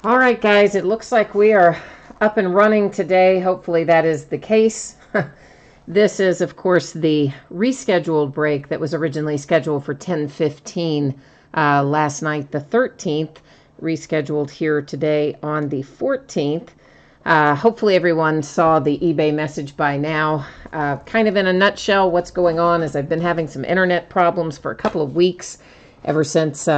All right, guys, it looks like we are up and running today. Hopefully that is the case. This is, of course, the rescheduled break that was originally scheduled for 10:15 last night, the 13th, rescheduled here today on the 14th. Hopefully everyone saw the eBay message by now. Kind of in a nutshell, what's going on is I've been having some internet problems for a couple of weeks ever since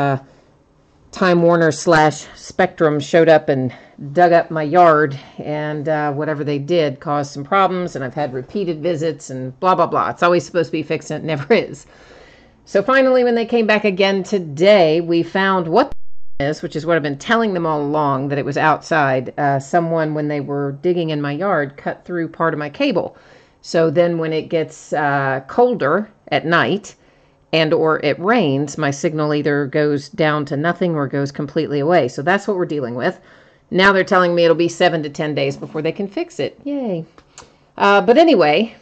Time Warner / Spectrum showed up and dug up my yard, and whatever they did caused some problems, and I've had repeated visits and blah, blah, blah. It's always supposed to be fixed, and it never is. So finally, when they came back again today, we found what is, which is what I've been telling them all along, that it was outside. Someone, when they were digging in my yard, cut through part of my cable. So then when it gets colder at night, and or it rains, my signal either goes down to nothing or goes completely away. So that's what we're dealing with. Now they're telling me it'll be 7 to 10 days before they can fix it. Yay. But anyway,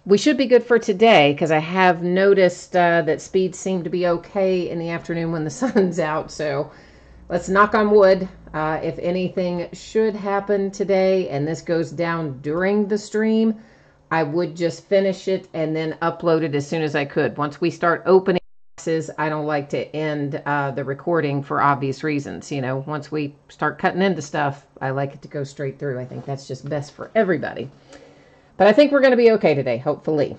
we should be good for today, because I have noticed that speeds seem to be okay in the afternoon when the sun's out. So let's knock on wood. If anything should happen today and this goes down during the stream, I would just finish it and then upload it as soon as I could. Once we start opening boxes, I don't like to end the recording for obvious reasons. You know, once we start cutting into stuff, I like it to go straight through. I think that's just best for everybody. But I think we're going to be okay today, hopefully.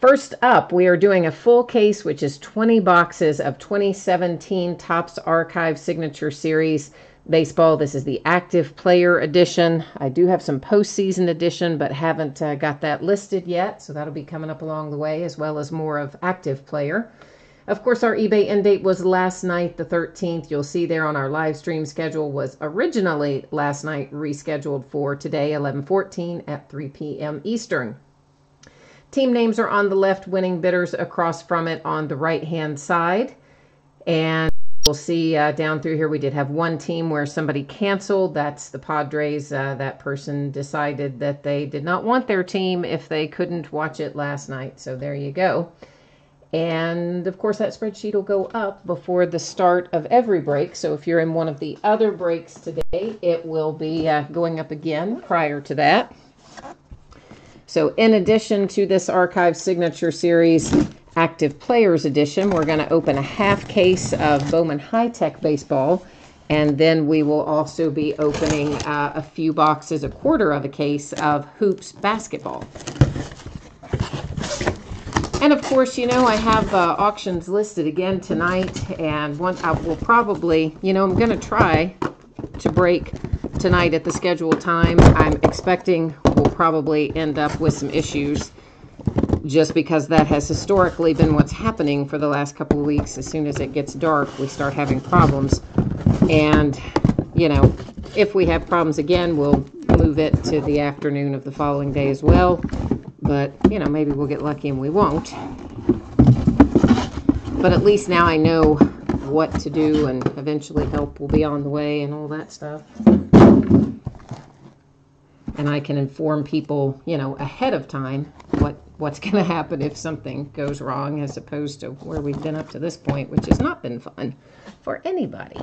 First up, we are doing a full case, which is 20 boxes of 2017 Topps Archive Signature Series baseball. This is the active player edition. I do have some postseason edition, but haven't got that listed yet. So that'll be coming up along the way, as well as more of active player. Of course, our eBay end date was last night, the 13th. You'll see there on our live stream schedule was originally last night, rescheduled for today, 11/14 at 3 p.m. Eastern. Team names are on the left, winning bidders across from it on the right-hand side. And we'll see down through here, we did have one team where somebody canceled. That's the Padres. That person decided that they did not want their team if they couldn't watch it last night. So there you go. And of course, that spreadsheet will go up before the start of every break. So if you're in one of the other breaks today, it will be going up again prior to that. So in addition to this Archive Signature Series Active Players Edition, we're going to open a half case of Bowman High-Tech Baseball, and then we will also be opening a few boxes, a quarter of a case of Hoops Basketball. And of course, you know, I have auctions listed again tonight, and I will probably, you know, I'm going to try to break tonight at the scheduled time. I'm expecting we'll probably end up with some issues, just because that has historically been what's happening for the last couple of weeks. As soon as it gets dark, we start having problems. And, you know, if we have problems again, we'll move it to the afternoon of the following day as well. But, you know, maybe we'll get lucky and we won't. But at least now I know what to do, and eventually help will be on the way and all that stuff. And I can inform people, you know, ahead of time what's going to happen if something goes wrong, as opposed to where we've been up to this point, which has not been fun for anybody.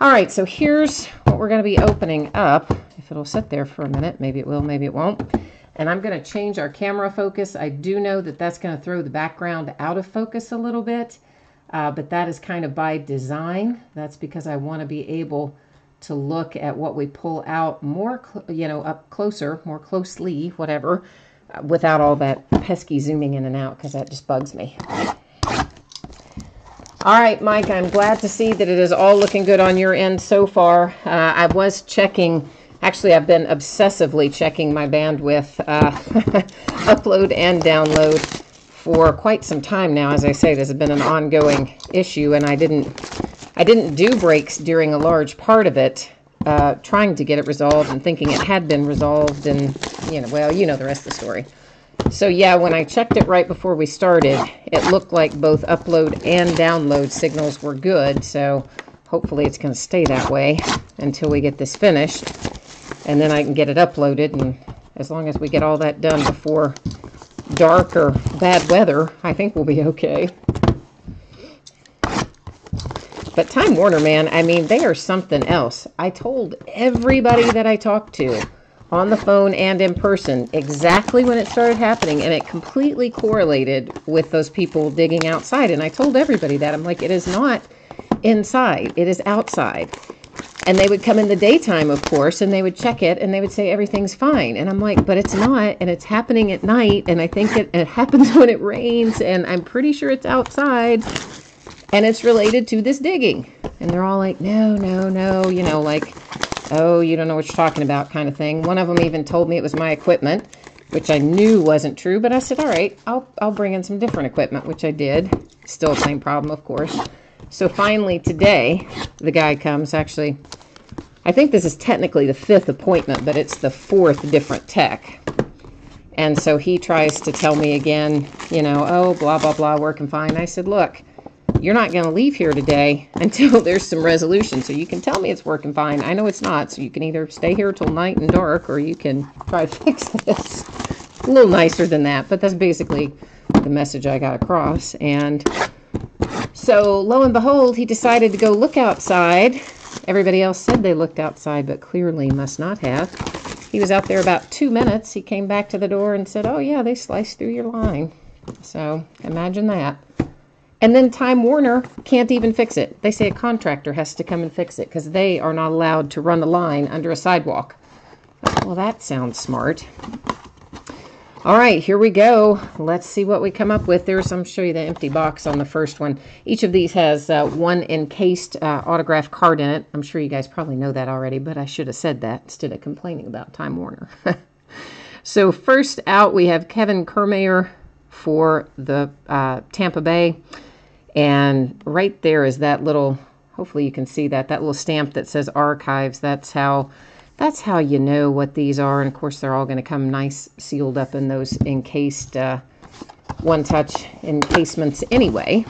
All right, so here's what we're going to be opening up. If it'll sit there for a minute, maybe it will, maybe it won't. And I'm going to change our camera focus. I do know that that's going to throw the background out of focus a little bit, but that is kind of by design. That's because I want to be able to look at what we pull out more, you know, up closer, more closely, whatever, without all that pesky zooming in and out, because that just bugs me. All right, Mike, I'm glad to see that it is all looking good on your end so far. I was checking, actually I've been obsessively checking my bandwidth, upload and download for quite some time now. As I say, this has been an ongoing issue, and I didn't do breaks during a large part of it, trying to get it resolved and thinking it had been resolved, and, you know, well, you know the rest of the story. So yeah, when I checked it right before we started, it looked like both upload and download signals were good, so hopefully it's going to stay that way until we get this finished, and then I can get it uploaded, and as long as we get all that done before dark or bad weather, I think we'll be okay. But Time Warner, man, I mean, they are something else. I told everybody that I talked to on the phone and in person exactly when it started happening, and it completely correlated with those people digging outside. And I told everybody that. I'm like, it is not inside, it is outside. And they would come in the daytime, of course, and they would check it, and they would say everything's fine. And I'm like, but it's not, and it's happening at night, and I think it happens when it rains, and I'm pretty sure it's outside, and it's related to this digging. And they're all like, no, no, no, you know, like, oh, you don't know what you're talking about kind of thing. One of them even told me it was my equipment, which I knew wasn't true, but I said, all right, I'll bring in some different equipment, which I did. Still the same problem, of course. So finally today, the guy comes. Actually, I think this is technically the 5th appointment, but it's the 4th different tech. And so he tries to tell me again, you know, oh, blah, blah, blah, working fine. I said, look, you're not going to leave here today until there's some resolution. So you can tell me it's working fine. I know it's not. So you can either stay here till night and dark, or you can try to fix this. A little nicer than that, but that's basically the message I got across. And so lo and behold, he decided to go look outside. Everybody else said they looked outside, but clearly must not have. He was out there about 2 minutes. He came back to the door and said, oh yeah, they sliced through your line. So imagine that. And then Time Warner can't even fix it. They say a contractor has to come and fix it because they are not allowed to run the line under a sidewalk. Well, that sounds smart. All right, here we go. Let's see what we come up with. I'll show you the empty box on the first one. Each of these has one encased autographed card in it. I'm sure you guys probably know that already, but I should have said that instead of complaining about Time Warner. So first out, we have Kevin Kiermaier for the Tampa Bay. And right there is that little, hopefully you can see that little stamp that says Archives. That's how you know what these are. And of course, they're all going to come nice sealed up in those encased one-touch encasements anyway.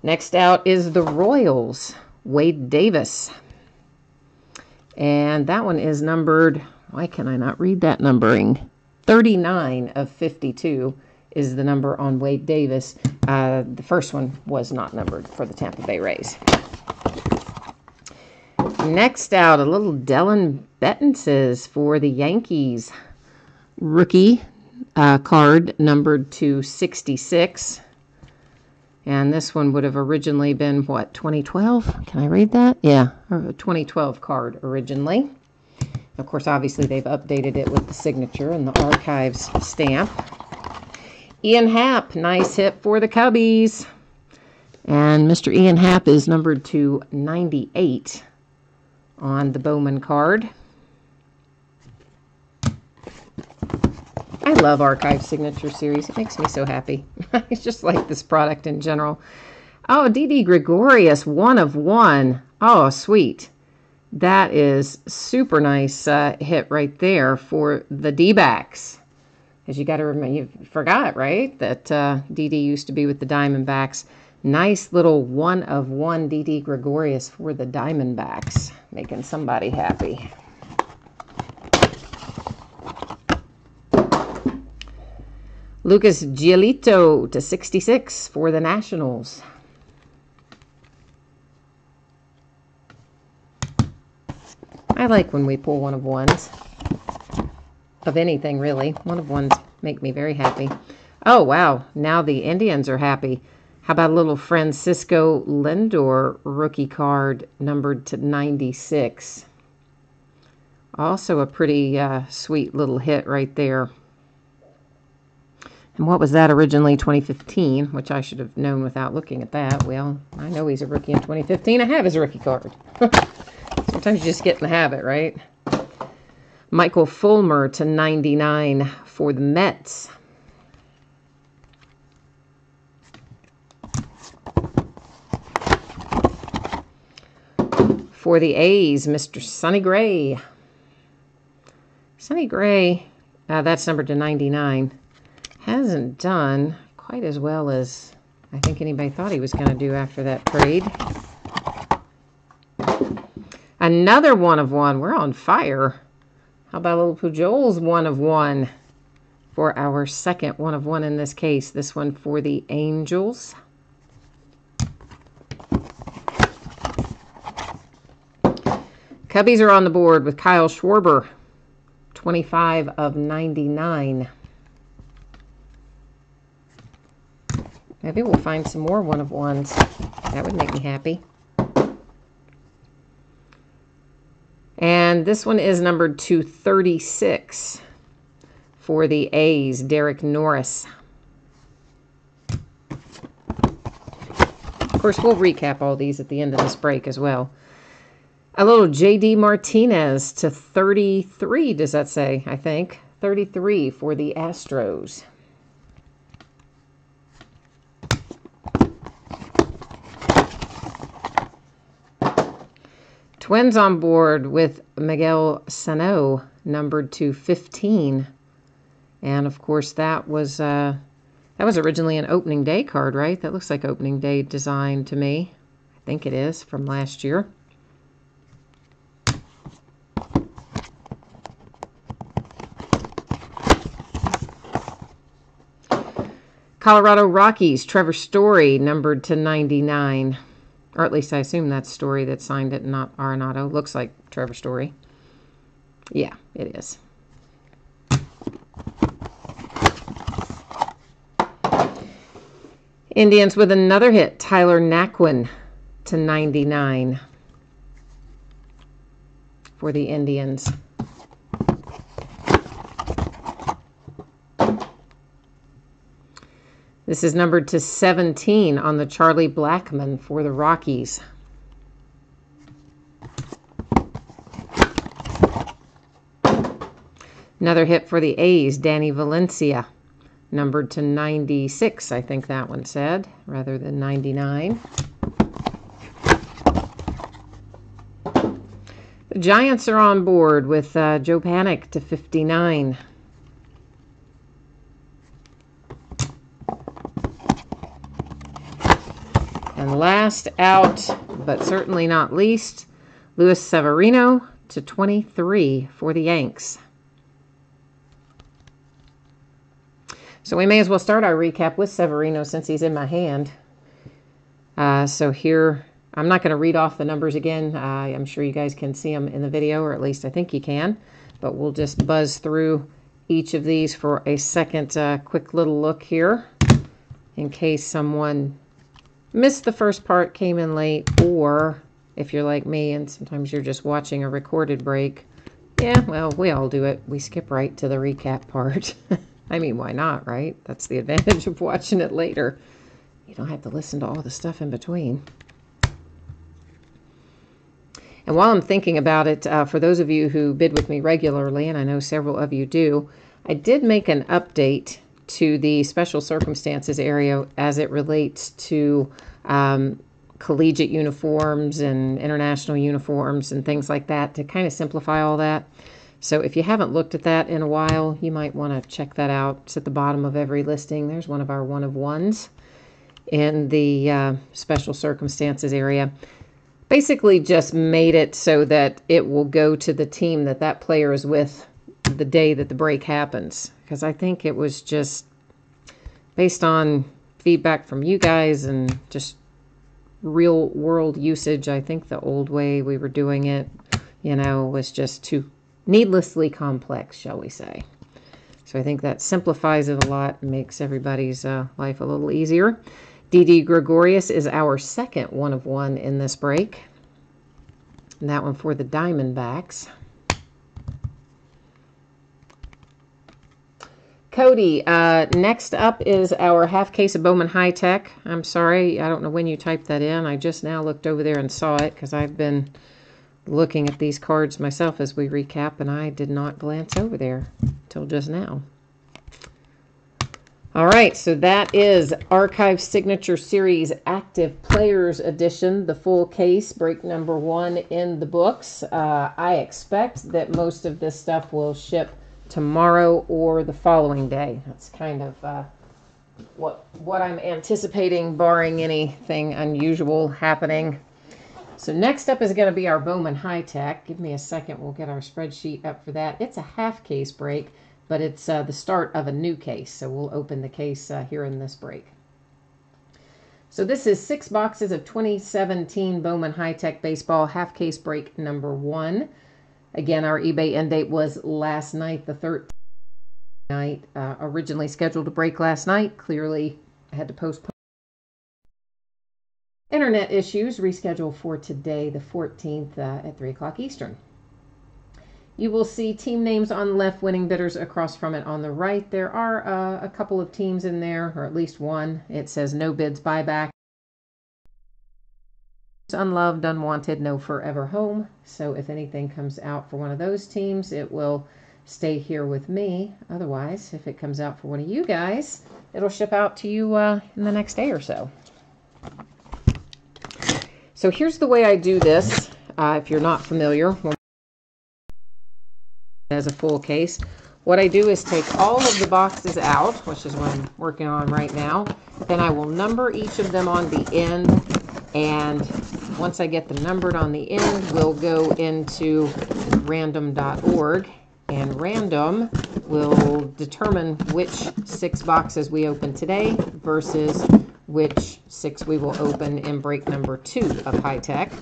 Next out is the Royals, Wade Davis. And that one is numbered, why can I not read that numbering? 39 of 52 is the number on Wade Davis. The first one was not numbered for the Tampa Bay Rays. Next out, a little Dellin Betances for the Yankees. Rookie card numbered to 66. And this one would have originally been, what, 2012? Can I read that? Yeah, a 2012 card originally. Of course, obviously, they've updated it with the signature and the Archives stamp. Ian Happ, nice hit for the Cubbies. And Mr. Ian Happ is numbered to 98 on the Bowman card. I love Archive Signature Series. It makes me so happy. I just like this product in general. Oh, Didi Gregorius, 1 of 1. Oh, sweet. That is super nice hit right there for the D-backs. Because you got to remember, you forgot, right, that Didi used to be with the Diamondbacks. Nice little 1 of 1 Didi Gregorius for the Diamondbacks, making somebody happy. Lucas Giolito to 66 for the Nationals. I like when we pull 1 of 1s. Of anything, really. 1 of 1s make me very happy. Oh, wow. Now the Indians are happy. How about a little Francisco Lindor rookie card numbered to 96? Also a pretty sweet little hit right there. And what was that originally? 2015, which I should have known without looking at that. Well, I know he's a rookie in 2015. I have his rookie card. Sometimes you just get in the habit, right? Michael Fulmer to 99 for the Mets. For the A's, Mr. Sonny Gray. Sonny Gray, that's numbered to 99. Hasn't done quite as well as I think anybody thought he was going to do after that trade. Another 1 of 1. We're on fire. How about a little Pujols 1 of 1 for our second 1 of 1 in this case. This one for the Angels. Cubbies are on the board with Kyle Schwarber, 25 of 99. Maybe we'll find some more one-of-ones. That would make me happy. And this one is numbered 236 for the A's, Derek Norris. Of course, we'll recap all these at the end of this break as well. A little J.D. Martinez to 33, does that say, I think. 33 for the Astros. Twins on board with Miguel Sano, numbered to 15. And, of course, that was originally an opening day card, right? That looks like opening day design to me. I think it is, from last year. Colorado Rockies, Trevor Story, numbered to 99. Or at least I assume that's Story that signed it, not Arenado. Looks like Trevor Story. Yeah, it is. Indians with another hit, Tyler Naquin to 99 for the Indians. This is numbered to 17 on the Charlie Blackmon for the Rockies. Another hit for the A's, Danny Valencia, numbered to 96, I think that one said, rather than 99. The Giants are on board with Joe Panik to 59. And last out, but certainly not least, Luis Severino to 23 for the Yanks. So we may as well start our recap with Severino since he's in my hand. So here, I'm not going to read off the numbers again. I'm sure you guys can see them in the video, or at least I think you can. But we'll just buzz through each of these for a second quick little look here in case someone missed the first part, came in late, or if you're like me and sometimes you're just watching a recorded break. Yeah, well, we all do it. We skip right to the recap part. I mean, why not, right? That's the advantage of watching it later. You don't have to listen to all the stuff in between. And while I'm thinking about it, for those of you who bid with me regularly, and I know several of you do, I did make an update to the special circumstances area as it relates to collegiate uniforms and international uniforms and things like that to kind of simplify all that. So if you haven't looked at that in a while, you might want to check that out. It's at the bottom of every listing. There's one of our one-of-ones in the special circumstances area. Basically just made it so that it will go to the team that that player is with the day that the break happens. Because I think it was just based on feedback from you guys and just real world usage. I think the old way we were doing it, was just too needlessly complex, shall we say. So I think that simplifies it a lot and makes everybody's life a little easier. Didi Gregorius is our second one-of-one in this break. And that one for the Diamondbacks. Cody, next up is our half case of Bowman High Tech. I'm sorry, I don't know when you typed that in. I just now looked over there and saw it because I've been looking at these cards myself as we recap, and I did not glance over there till just now. All right, so that is Archive Signature Series Active Players Edition, the full case, break number 1 in the books. I expect that most of this stuff will ship tomorrow or the following day. That's kind of what I'm anticipating, barring anything unusual happening. So next up is going to be our Bowman High Tech. Give me a second. We'll get our spreadsheet up for that. It's a half case break, but it's the start of a new case. So we'll open the case here in this break. So this is 6 boxes of 2017 Bowman High Tech Baseball half case break number 1. Again, our eBay end date was last night, the 13th night. Originally scheduled to break last night. Clearly, I had to postpone. Internet issues, rescheduled for today, the 14th at 3 o'clock Eastern. You will see team names on the left, winning bidders across from it on the right. There are a couple of teams in there, or at least one. It says no bids buyback. Unloved, unwanted, no forever home. So if anything comes out for one of those teams, it will stay here with me. Otherwise, if it comes out for one of you guys, it'll ship out to you in the next day or so. So here's the way I do this. If you're not familiar, as a full case, what I do is take all of the boxes out, which is what I'm working on right now. Then I will number each of them on the end, and once I get them numbered on the end, we'll go into random.org, and random will determine which 6 boxes we open today versus which 6 we will open in break number 2 of High Tech.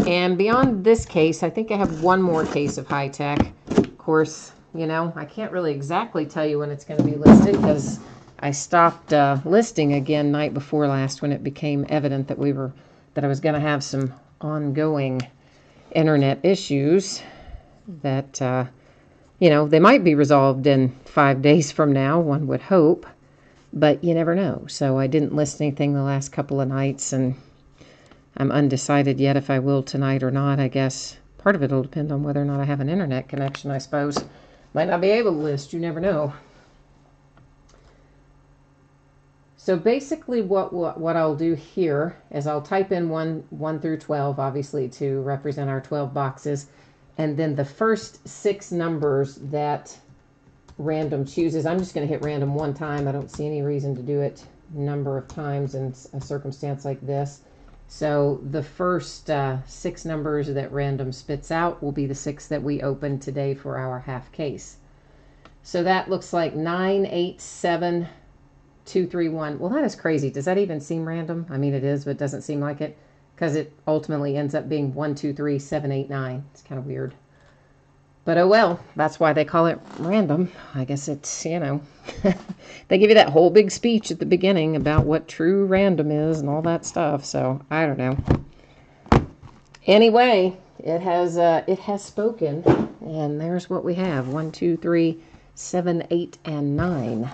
And beyond this case, I think I have one more case of High Tech. Of course, you know, I can't really exactly tell you when it's going to be listed because I stopped listing again night before last when it became evident that I was going to have some ongoing internet issues that, you know, they might be resolved in 5 days from now, one would hope, but you never know. So I didn't list anything the last couple of nights, and I'm undecided yet if I will tonight or not. I guess part of it will depend on whether or not I have an internet connection, I suppose. Might not be able to list, you never know. So basically what I'll do here is I'll type in 1 through 12, obviously, to represent our 12 boxes. And then the first 6 numbers that random chooses, I'm just going to hit random one time. I don't see any reason to do it a number of times in a circumstance like this. So the first 6 numbers that random spits out will be the 6 that we open today for our half case. So that looks like 9, 8, 7, 2, 3, 1. Well, that is crazy. Does that even seem random? I mean, it is, but it doesn't seem like it because it ultimately ends up being 1, 2, 3, 7, 8, 9. It's kind of weird. But oh well, that's why they call it random. I guess it's, you know, they give you that whole big speech at the beginning about what true random is and all that stuff. So I don't know. Anyway, it has spoken, and there's what we have: 1, 2, 3, 7, 8, and 9.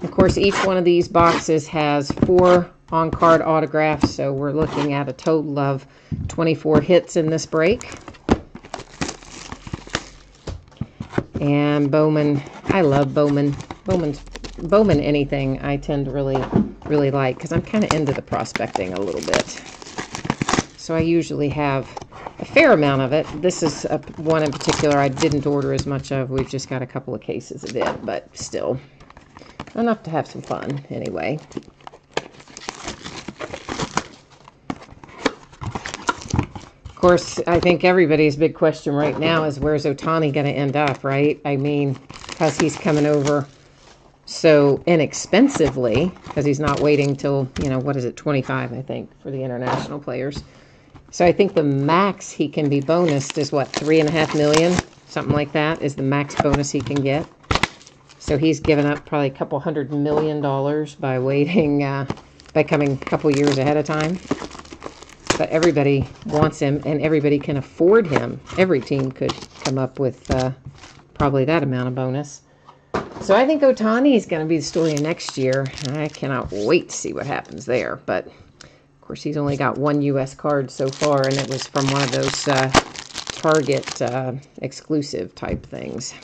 Of course, each one of these boxes has 4 on-card autographs, so we're looking at a total of 24 hits in this break. And Bowman, I love Bowman. Bowman anything I tend to really like because I'm kind of into the prospecting a little bit. So I usually have a fair amount of it. This is one in particular I didn't order as much of. We've just got a couple of cases of it, but still enough to have some fun anyway. Of course, I think everybody's big question right now is where's Ohtani going to end up, right? I mean, because he's coming over so inexpensively, because he's not waiting till, you know, what is it, 25, I think, for the international players. So I think the max he can be bonused is, what, $3.5 million? Something like that is the max bonus he can get. So he's given up probably a couple $100 million by waiting, by coming a couple years ahead of time. But everybody wants him, and everybody can afford him. Every team could come up with probably that amount of bonus. So I think Ohtani is going to be the story of next year. I cannot wait to see what happens there. But, of course, he's only got 1 U.S. card so far, and it was from one of those Target exclusive type things.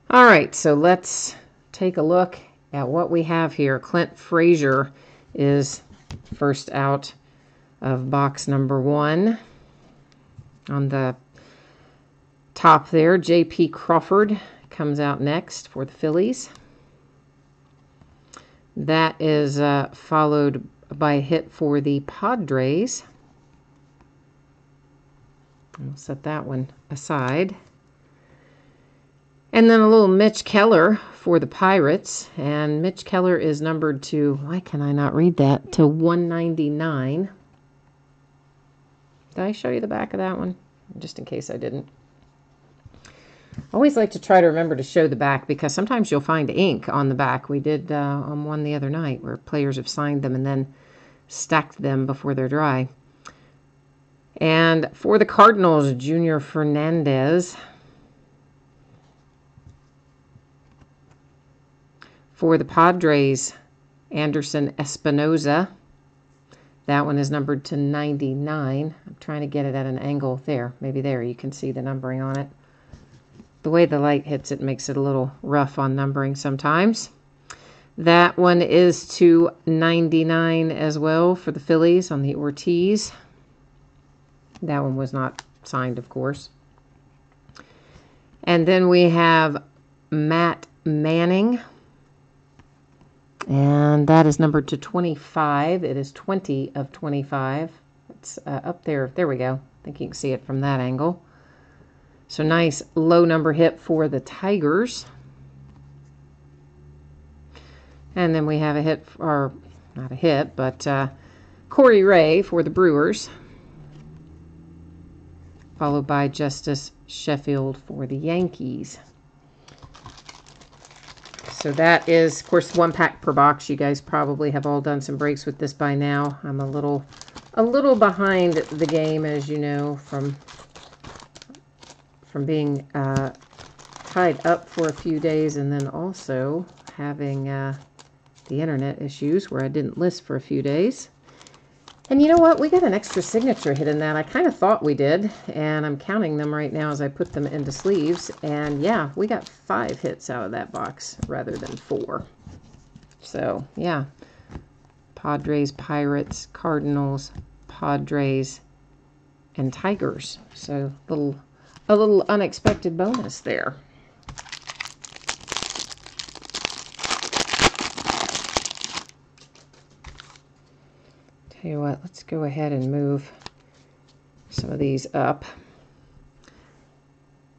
All right, so let's take a look at what we have here. Clint Frazier is first out of box number 1. On the top there, J.P. Crawford comes out next for the Phillies. That is followed by a hit for the Padres. I'll set that one aside. And then a little Mitch Keller for the Pirates. And Mitch Keller is numbered to, why can I not read that, to 199. Did I show you the back of that one? Just in case I didn't. Always like to try to remember to show the back because sometimes you'll find ink on the back. We did on one the other night where players have signed them and then stacked them before they're dry. And for the Cardinals, Junior Fernandez. For the Padres, Anderson Espinoza. That one is numbered to 99. I'm trying to get it at an angle there. Maybe there you can see the numbering on it. The way the light hits it makes it a little rough on numbering sometimes. That one is to 99 as well for the Phillies on the Ortiz. That one was not signed, of course. And then we have Matt Manning. And that is numbered to 25. It is 20 of 25. It's up there. There we go. I think you can see it from that angle. So nice low number hit for the Tigers. And then we have a hit, or not a hit, but Corey Ray for the Brewers. Followed by Justice Sheffield for the Yankees. So that is, of course, 1 pack per box. You guys probably have all done some breaks with this by now. I'm a little behind the game, as you know, from being tied up for a few days and then also having the internet issues where I didn't list for a few days. And you know what? We got an extra signature hit in that. I kind of thought we did, and I'm counting them right now as I put them into sleeves. And yeah, we got 5 hits out of that box rather than 4. So yeah, Padres, Pirates, Cardinals, Padres, and Tigers. So a little unexpected bonus there. Tell you what, let's go ahead and move some of these up.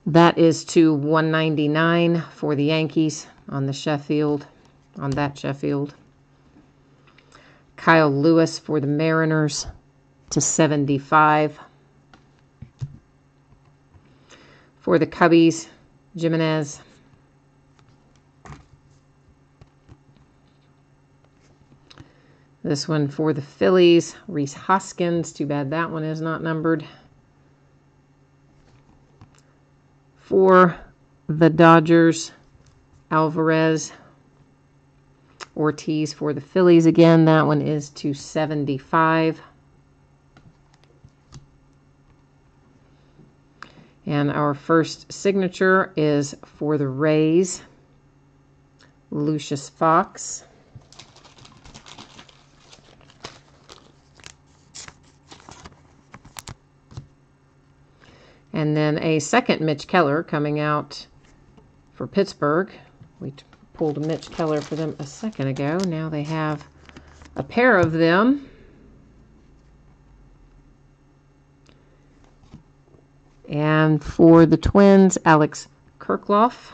That is to 199 for the Yankees on the Sheffield, on that Sheffield. Kyle Lewis for the Mariners to 75. For the Cubbies, Jimenez. This one for the Phillies, Rhys Hoskins. Too bad that one is not numbered. For the Dodgers, Alvarez. Ortiz for the Phillies again. That one is to 75. And our first signature is for the Rays, Lucius Fox. And then a second Mitch Keller coming out for Pittsburgh. We pulled a Mitch Keller for them a second ago. Now they have a pair of them. And for the Twins, Alex Kirkloff.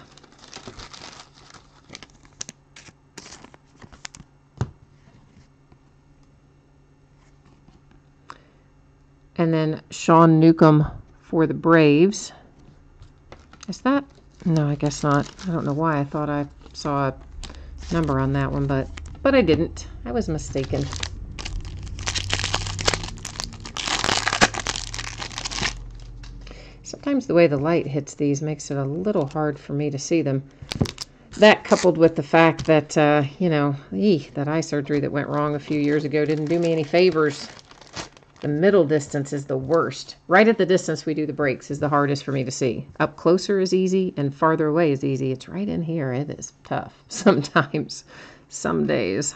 And then Sean Newcomb for the Braves. Is that? No, I guess not. I don't know why I thought I saw a number on that one, but I didn't. I was mistaken. Sometimes the way the light hits these makes it a little hard for me to see them. That coupled with the fact that, you know, that eye surgery that went wrong a few years ago didn't do me any favors. The middle distance is the worst. Right at the distance we do the breaks is the hardest for me to see. Up closer is easy and farther away is easy. It's right in here. It is tough sometimes, some days.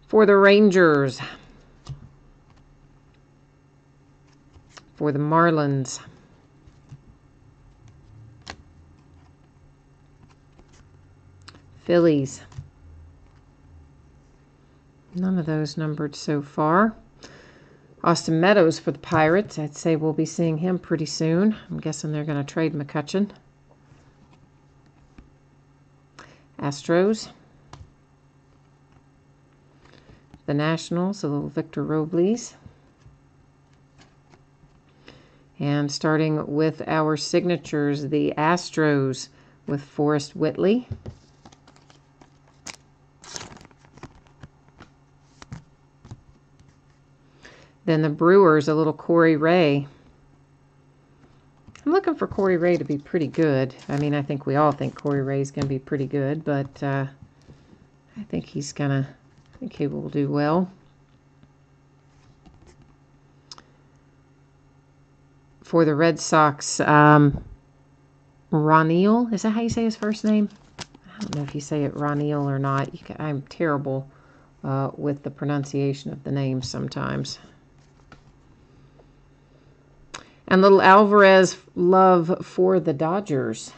For the Rangers. For the Marlins. Phillies. None of those numbered so far. Austin Meadows for the Pirates. I'd say we'll be seeing him pretty soon. I'm guessing they're going to trade McCutchen. Astros. The Nationals, a little Victor Robles. And starting with our signatures, the Astros with Forrest Whitley. Then the Brewers, a little Corey Ray. I'm looking for Corey Ray to be pretty good. I mean, I think we all think Corey Ray's going to be pretty good, but I think he will do well. For the Red Sox, Ronneal, is that how you say his first name? I don't know if you say it Ronneal or not. I'm terrible with the pronunciation of the names sometimes. And little Alvarez love for the Dodgers.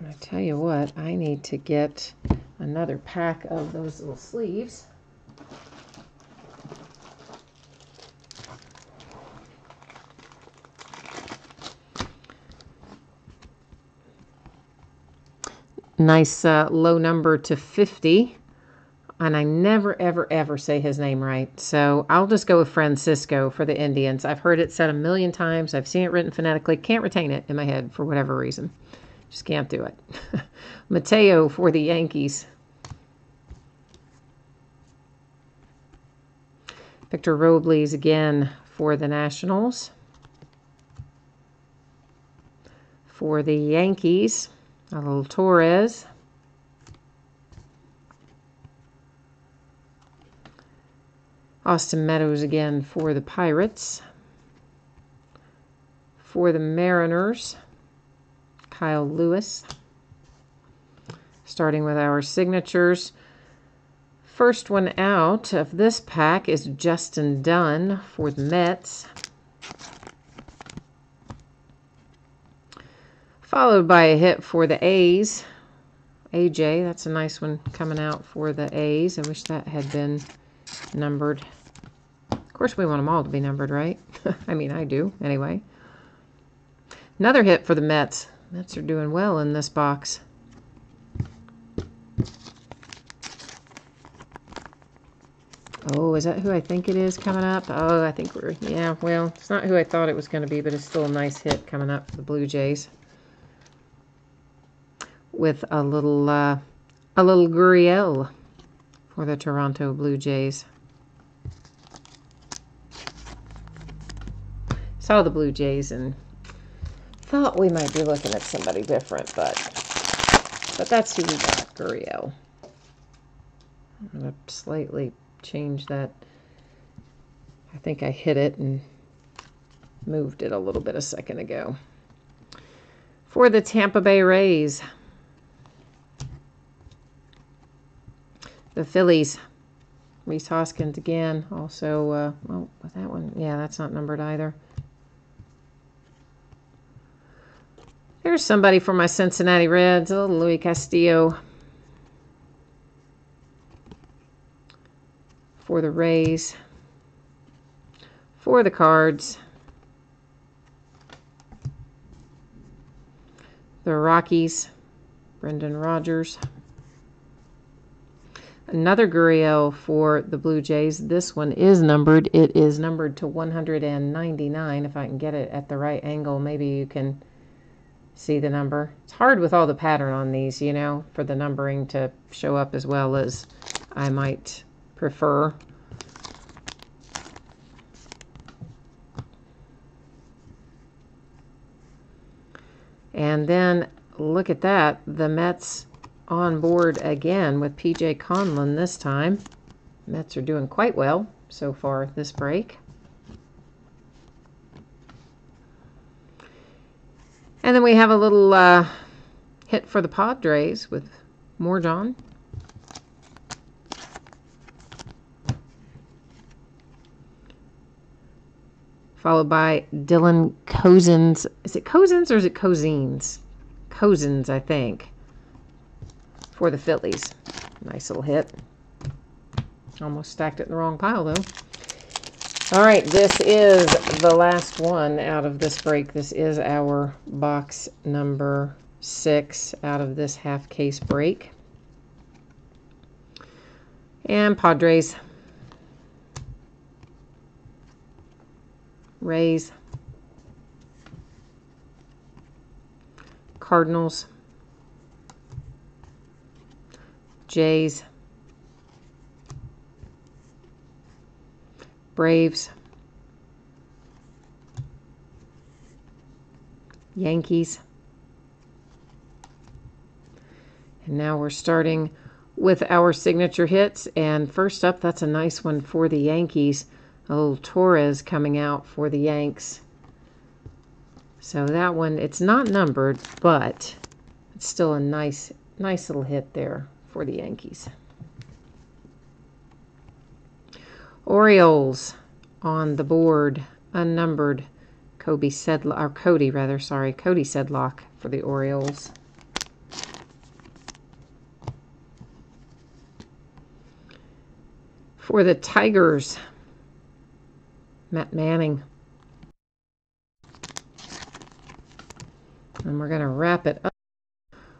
I tell you what, I need to get another pack of those little sleeves. Nice low number to 50. And I never, ever, ever say his name right. So I'll just go with Francisco for the Indians. I've heard it said a million times. I've seen it written phonetically. Can't retain it in my head for whatever reason. Just can't do it. Mateo for the Yankees. Victor Robles again for the Nationals. For the Yankees, a little Torres. Austin Meadows again for the Pirates. For the Mariners, Kyle Lewis. Starting with our signatures. First one out of this pack is Justin Dunn for the Mets. Followed by a hit for the A's. AJ, that's a nice one coming out for the A's. I wish that had been numbered. Of course, we want them all to be numbered, right? I mean, I do, anyway. Another hit for the Mets. Mets are doing well in this box. Oh, is that who I think it is coming up? Oh, I think yeah, well, it's not who I thought it was going to be, but it's still a nice hit coming up for the Blue Jays. With a little Gurriel for the Toronto Blue Jays. Saw the Blue Jays and thought we might be looking at somebody different, but that's who we got, Gurriel. I'm going to slightly change that. I think I hit it and moved it a little bit a second ago. For the Tampa Bay Rays, the Phillies, Rhys Hoskins again. Also, oh, that one, yeah, that's not numbered either. There's somebody for my Cincinnati Reds, a little Luis Castillo. For the Rays. For the Cards. The Rockies, Brendan Rodgers. Another Gurriel for the Blue Jays. This one is numbered. It is numbered to 199. If I can get it at the right angle, maybe you can see the number. It's hard with all the pattern on these, you know, for the numbering to show up as well as I might prefer. And then look at that, the Mets on board again with P.J. Conlon this time. Mets are doing quite well so far this break. And then we have a little hit for the Padres with Morjon. Followed by Dylan Cozens. Is it Cozens or is it Cozens? Cozens, I think. for the Phillies. Nice little hit. Almost stacked it in the wrong pile, though. All right, this is the last one out of this break. This is our box number 6 out of this half case break. And Padres, Rays, Cardinals, Jays, Braves, Yankees, and now we're starting with our signature hits, and first up, that's a nice one for the Yankees. A little Torres coming out for the Yanks. So that one, it's not numbered, but it's still a nice little hit there for the Yankees. Orioles on the board, unnumbered. Cody Sedlock for the Orioles. For the Tigers, Matt Manning. And we're going to wrap it up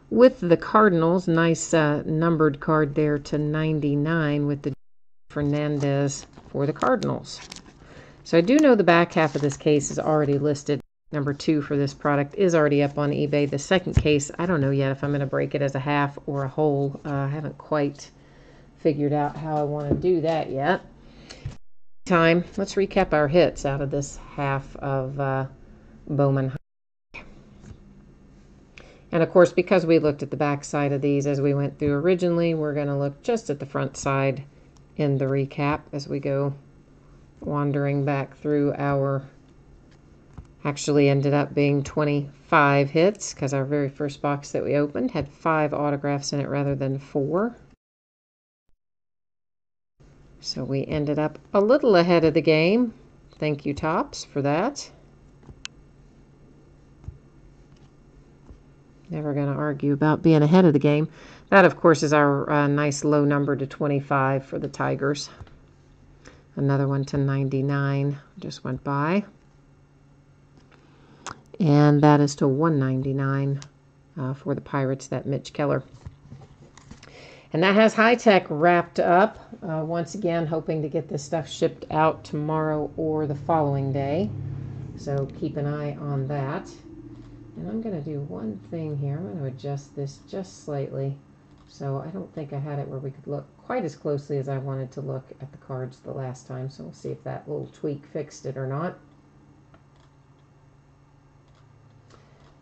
with the Cardinals. Nice numbered card there to 99 with the Fernandez for the Cardinals. So I do know the back half of this case is already listed. Number 2 for this product is already up on eBay. The second case, I don't know yet if I'm going to break it as a half or a whole. I haven't quite figured out how I want to do that yet. Let's recap our hits out of this half of Bowman. And of course, because we looked at the back side of these as we went through originally, we're going to look just at the front side in the recap as we go wandering back through our, actually ended up being 25 hits because our very first box that we opened had 5 autographs in it rather than 4. So we ended up a little ahead of the game. Thank you, Topps, for that. Never going to argue about being ahead of the game. That, of course, is our nice low number to 25 for the Tigers. Another one to 99 just went by. And that is to 199 for the Pirates, that Mitch Keller. And that has High Tech wrapped up. Once again, hoping to get this stuff shipped out tomorrow or the following day. So keep an eye on that. And I'm going to do one thing here. I'm going to adjust this just slightly. So I don't think I had it where we could look quite as closely as I wanted to look at the cards the last time. So we'll see if that little tweak fixed it or not.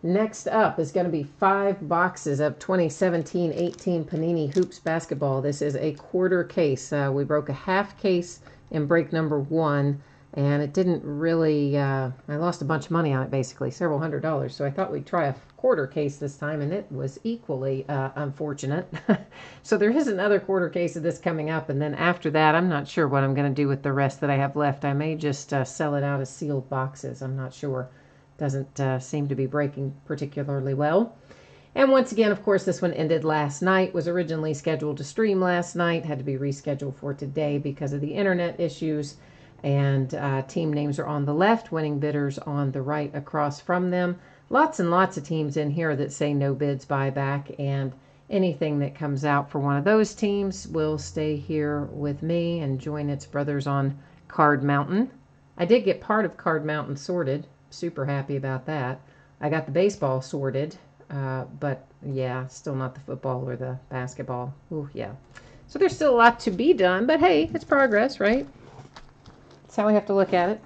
Next up is going to be 5 boxes of 2017-18 Panini Hoops basketball. This is a quarter case. We broke a half case in break number 1, and it didn't really, I lost a bunch of money on it basically, several $100s. So I thought we'd try a quarter case this time, and it was equally unfortunate. So there is another quarter case of this coming up, and then after that, I'm not sure what I'm going to do with the rest that I have left. I may just sell it out as sealed boxes. I'm not sure. Doesn't seem to be breaking particularly well. And once again, of course, this one ended last night. Was originally scheduled to stream last night. Had to be rescheduled for today because of the internet issues. And team names are on the left, winning bidders on the right across from them. Lots and lots of teams in here that say no bids buyback. And anything that comes out for one of those teams will stay here with me and join its brothers on Card Mountain. I did get part of Card Mountain sorted. Super happy about that. I got the baseball sorted, but yeah, still not the football or the basketball. Ooh, yeah. So there's still a lot to be done, but hey, it's progress, right? That's how we have to look at it.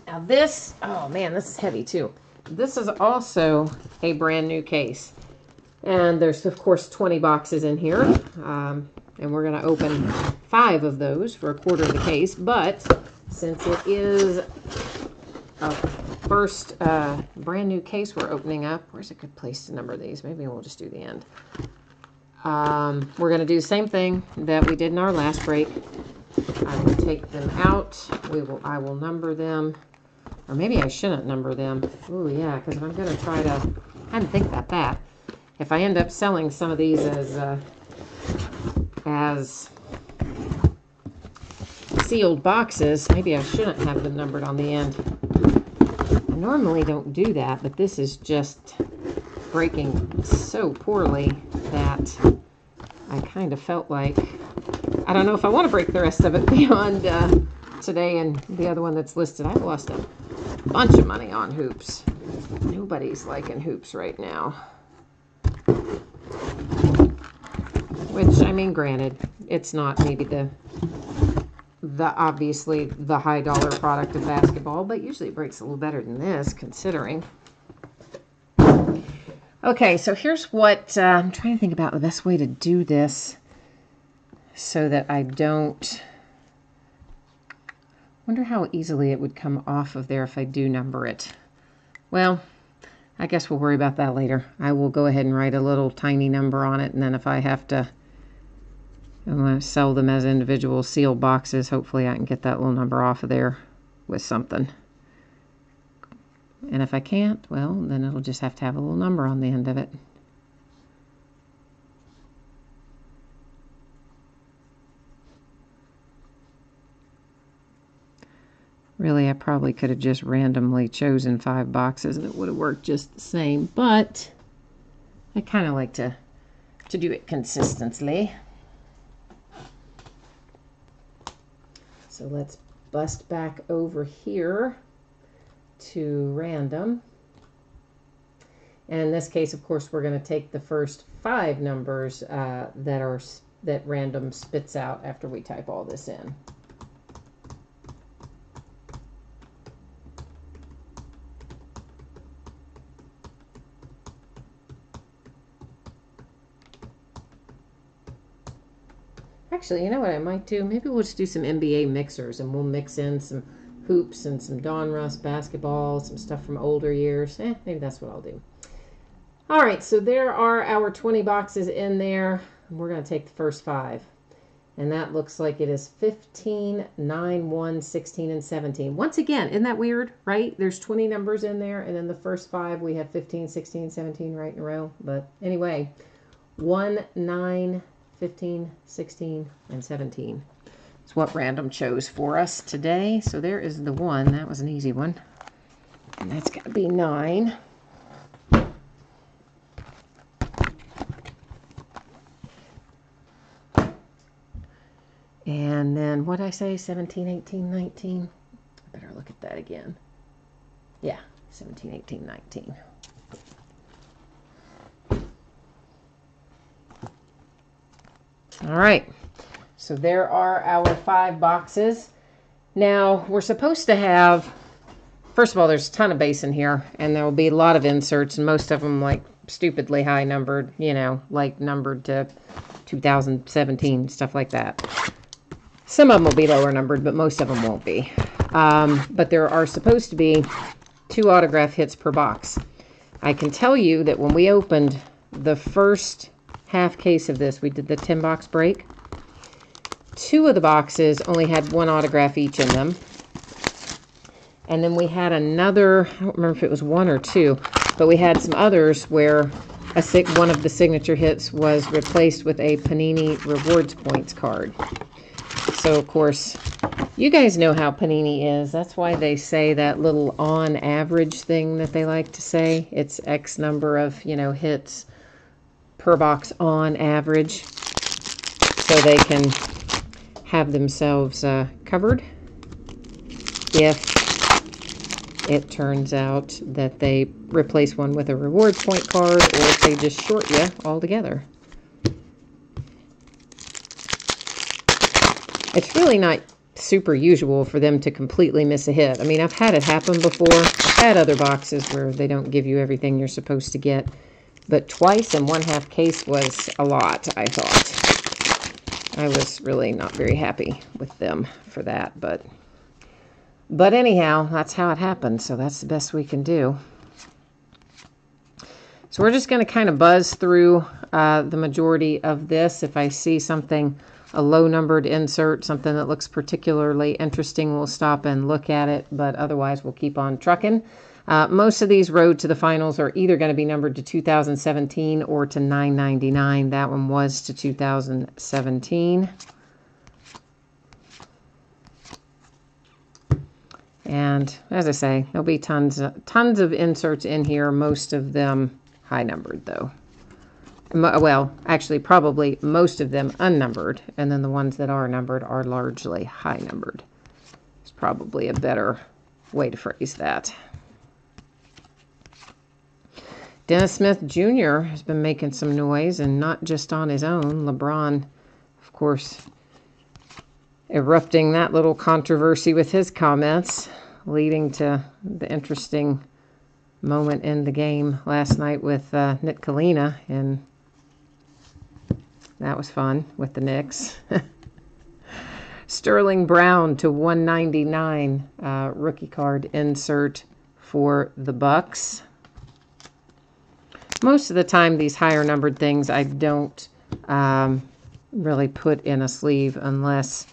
Now this, oh man, this is heavy too. This is also a brand new case. And there's, of course, 20 boxes in here. And we're going to open 5 of those for a quarter of the case. But since it is a first brand new case we're opening up, where's a good place to number these? Maybe we'll just do the end. We're going to do the same thing that we did in our last break. I will take them out. I will number them Or maybe I shouldn't number them. Oh, yeah, because if I'm going to try to... I hadn't think about that. If I end up selling some of these as sealed boxes, maybe I shouldn't have them numbered on the end. I normally don't do that, but this is just breaking so poorly that I kind of felt like... I don't know if I want to break the rest of it beyond today and the other one that's listed. I've lost a bunch of money on hoops. Nobody's liking hoops right now. Which, I mean, granted, it's not maybe the obviously the high dollar product of basketball, but usually it breaks a little better than this, considering. Okay, so here's what I'm trying to think about the best way to do this so that I don't... Wonder how easily it would come off of there if I do number it. Well, I guess we'll worry about that later. I will go ahead and write a little tiny number on it, and then if I have to sell them as individual sealed boxes, hopefully I can get that little number off of there with something. And if I can't, well, then it'll just have to have a little number on the end of it. Really, I probably could have just randomly chosen 5 boxes and it would have worked just the same, but I kind of like to do it consistently. So let's bust back over here to random. And in this case, of course, we're going to take the first 5 numbers that random spits out after we type all this in. Actually, you know what I might do? Maybe we'll just do some NBA mixers and we'll mix in some hoops and some Donruss basketball, some stuff from older years. Maybe that's what I'll do. All right, so there are our 20 boxes in there. We're going to take the first 5. And that looks like it is 15, 9, 1, 16, and 17. Once again, isn't that weird, right? There's 20 numbers in there, and then the first 5 we have 15, 16, 17 right in a row. But anyway, 1, 9, 15, 16, and 17. It's what random chose for us today. So there is the 1. That was an easy one. And that's got to be 9. And then what did I say? 17, 18, 19. I better look at that again. Yeah, 17, 18, 19. All right, so there are our 5 boxes. Now, we're supposed to have, first of all, there's a ton of base in here, and there will be a lot of inserts, and most of them, like, stupidly high numbered, you know, like numbered to 2017, stuff like that. Some of them will be lower numbered, but most of them won't be. But there are supposed to be 2 autograph hits per box. I can tell you that when we opened the first half case of this, we did the 10 box break. 2 of the boxes only had 1 autograph each in them. And then we had another, I don't remember if it was 1 or 2, but we had some others where one of the signature hits was replaced with a Panini Rewards Points card. So, of course, you guys know how Panini is. That's why they say that little on average thing that they like to say. It's X number of, you know, hits per box on average, so they can have themselves covered if it turns out that they replace one with a rewards point card, or if they just short you altogether. It's really not super usual for them to completely miss a hit. I mean, I've had it happen before. I've had other boxes where they don't give you everything you're supposed to get. But twice in 1/2 case was a lot, I thought. I was really not very happy with them for that. But anyhow, that's how it happened. So that's the best we can do. So we're just going to kind of buzz through the majority of this. If I see something a low-numbered insert, something that looks particularly interesting, we'll stop and look at it, but otherwise we'll keep on trucking. Most of these Road to the Finals are either going to be numbered to 2017 or to 999. That one was to 2017. And as I say, there'll be tons of inserts in here, most of them high-numbered, though. Well, actually, probably most of them unnumbered, and then the ones that are numbered are largely high-numbered. It's probably a better way to phrase that. Dennis Smith Jr. has been making some noise, and not just on his own. LeBron, of course, erupting that little controversy with his comments, leading to the interesting moment in the game last night with Nick Kalina, and that was fun with the Knicks. Sterling Brown to 199 rookie card insert for the Bucks. Most of the time, these higher numbered things I don't really put in a sleeve unless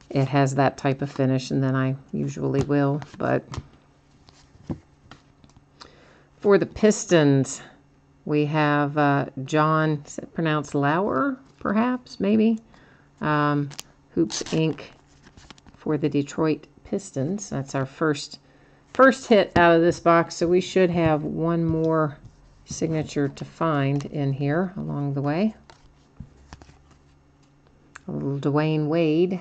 it has that type of finish, and then I usually will. But for the Pistons, we have John, is it pronounced Lauer, perhaps, maybe? Hoops Inc. for the Detroit Pistons. That's our first hit out of this box, so we should have one more signature to find in here along the way. A little Dwayne Wade.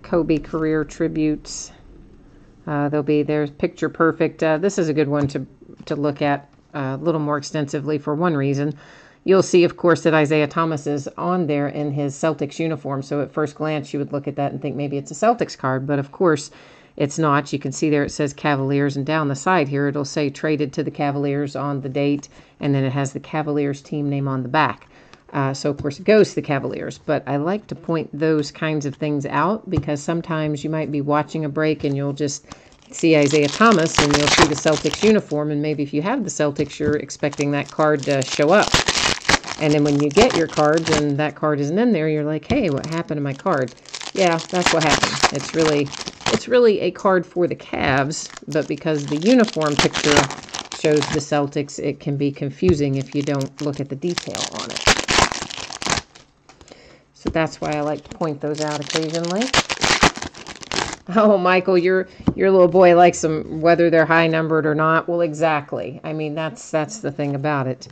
Kobe career tributes. There's Picture Perfect. This is a good one to look at a little more extensively for one reason. You'll see, of course, that Isaiah Thomas is on there in his Celtics uniform. So at first glance, you would look at that and think maybe it's a Celtics card. But of course, it's not. You can see there it says Cavaliers. And down the side here, it'll say traded to the Cavaliers on the date. And then it has the Cavaliers team name on the back. So, of course, it goes to the Cavaliers. But I like to point those kinds of things out because sometimes you might be watching a break and you'll just see Isaiah Thomas and you'll see the Celtics uniform. And maybe if you have the Celtics, you're expecting that card to show up. And then when you get your cards and that card isn't in there, you're like, hey, what happened to my card? Yeah, that's what happened. It's really a card for the Cavs, but because the uniform picture shows the Celtics, it can be confusing if you don't look at the detail on it. So that's why I like to point those out occasionally. Oh, Michael, your little boy likes them whether they're high numbered or not. Well, exactly. I mean, that's the thing about it.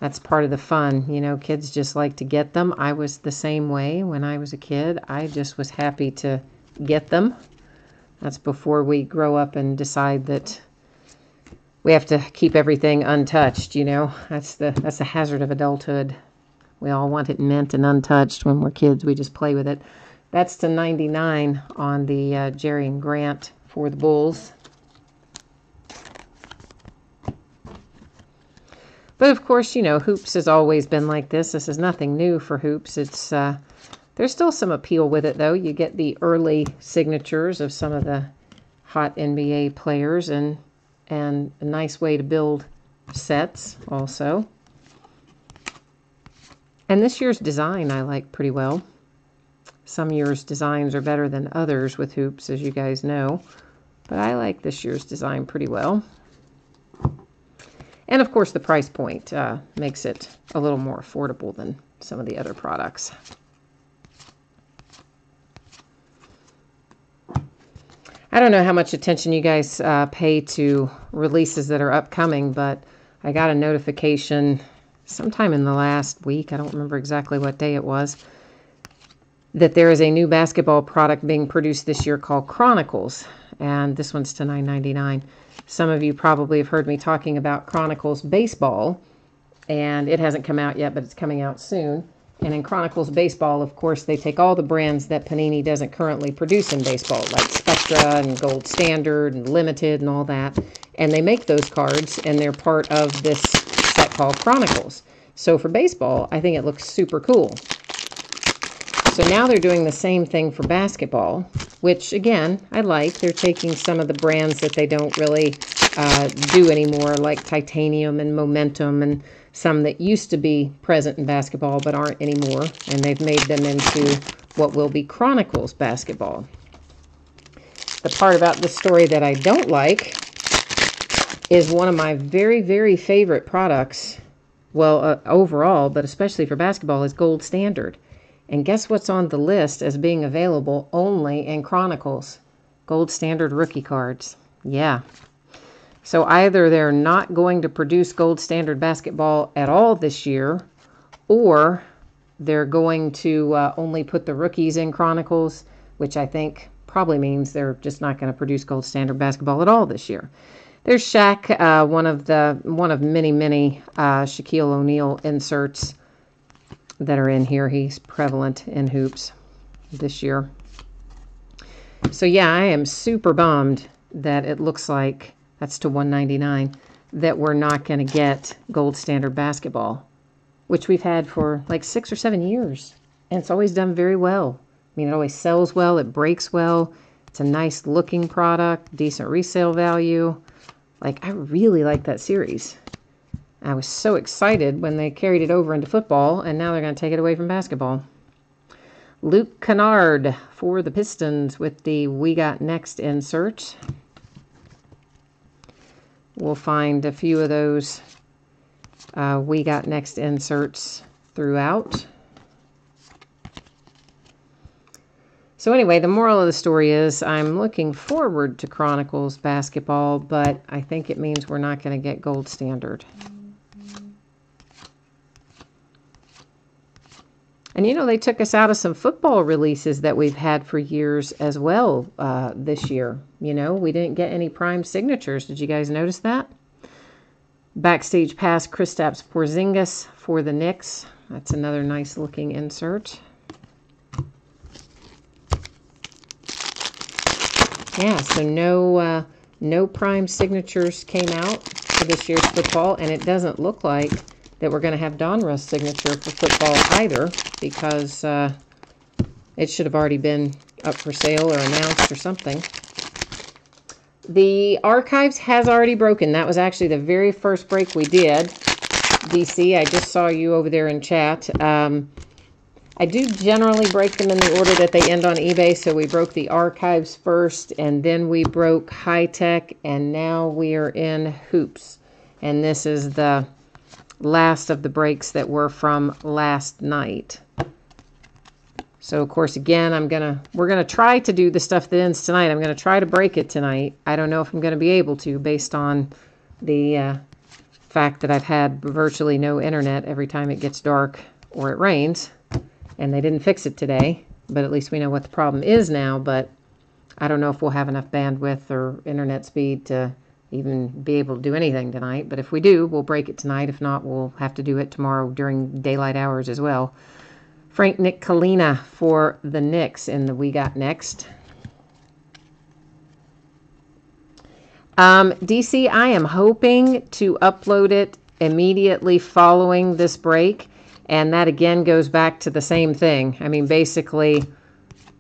That's part of the fun. You know, kids just like to get them. I was the same way when I was a kid. I just was happy to get them. That's before we grow up and decide that we have to keep everything untouched, you know. That's the hazard of adulthood. We all want it mint and untouched when we're kids. We just play with it. That's to 99 on the Jerry and Grant for the Bulls. But of course, you know, Hoops has always been like this. This is nothing new for Hoops. It's there's still some appeal with it, though. You get the early signatures of some of the hot NBA players and a nice way to build sets also. And this year's design I like pretty well. Some years' designs are better than others with Hoops, as you guys know. But I like this year's design pretty well. And, of course, the price point makes it a little more affordable than some of the other products. I don't know how much attention you guys pay to releases that are upcoming, but I got a notification sometime in the last week, I don't remember exactly what day it was, that there is a new basketball product being produced this year called Chronicles, and this one's to $9.99. Some of you probably have heard me talking about Chronicles Baseball, and it hasn't come out yet, but it's coming out soon. And in Chronicles Baseball, of course, they take all the brands that Panini doesn't currently produce in baseball, like Spectra and Gold Standard and Limited and all that, and they make those cards, and they're part of this set called Chronicles. So for baseball, I think it looks super cool. So now they're doing the same thing for basketball, which, again, I like. They're taking some of the brands that they don't really do anymore, like Titanium and Momentum and some that used to be present in basketball but aren't anymore. And they've made them into what will be Chronicles basketball. The part about this story that I don't like is one of my very, very favorite products, well, overall, but especially for basketball, is Gold Standard. And guess what's on the list as being available only in Chronicles? Gold Standard rookie cards. Yeah. So either they're not going to produce Gold Standard basketball at all this year, or they're going to only put the rookies in Chronicles, which I think probably means they're just not going to produce Gold Standard basketball at all this year. There's Shaq, one of many Shaquille O'Neal inserts that are in here. He's prevalent in hoops this year. So yeah, I am super bummed that it looks like, that's to $199, that we're not going to get Gold Standard basketball, which we've had for like 6 or 7 years. And it's always done very well. I mean, it always sells well, it breaks well. It's a nice looking product, decent resale value. Like, I really like that series. I was so excited when they carried it over into football, and now they're going to take it away from basketball. Luke Kennard for the Pistons with the We Got Next insert. We'll find a few of those We Got Next inserts throughout. So anyway, the moral of the story is I'm looking forward to Chronicles basketball, but I think it means we're not going to get Gold Standard. And you know, they took us out of some football releases that we've had for years as well this year. You know, we didn't get any prime signatures. Did you guys notice that? Backstage pass Kristaps Porzingis for the Knicks. That's another nice looking insert. Yeah, so no prime signatures came out for this year's football, and it doesn't look like that we're going to have Donruss signature for football either, because it should have already been up for sale or announced or something. The archives has already broken. That was actually the very first break we did. DC, I just saw you over there in chat. I do generally break them in the order that they end on eBay, so we broke the archives first, and then we broke High Tech, and now we are in Hoops. And this is the last of the breaks that were from last night. So, of course, again, we're gonna try to do the stuff that ends tonight. I'm gonna try to break it tonight. I don't know if I'm gonna be able to, based on the fact that I've had virtually no internet every time it gets dark or it rains. And they didn't fix it today, but at least we know what the problem is now. But I don't know if we'll have enough bandwidth or internet speed to even be able to do anything tonight. But if we do, we'll break it tonight. If not, we'll have to do it tomorrow during daylight hours as well. Frank Ntilikina for the Knicks in the We Got Next. DC, I am hoping to upload it immediately following this break. And that, again, goes back to the same thing. I mean, basically,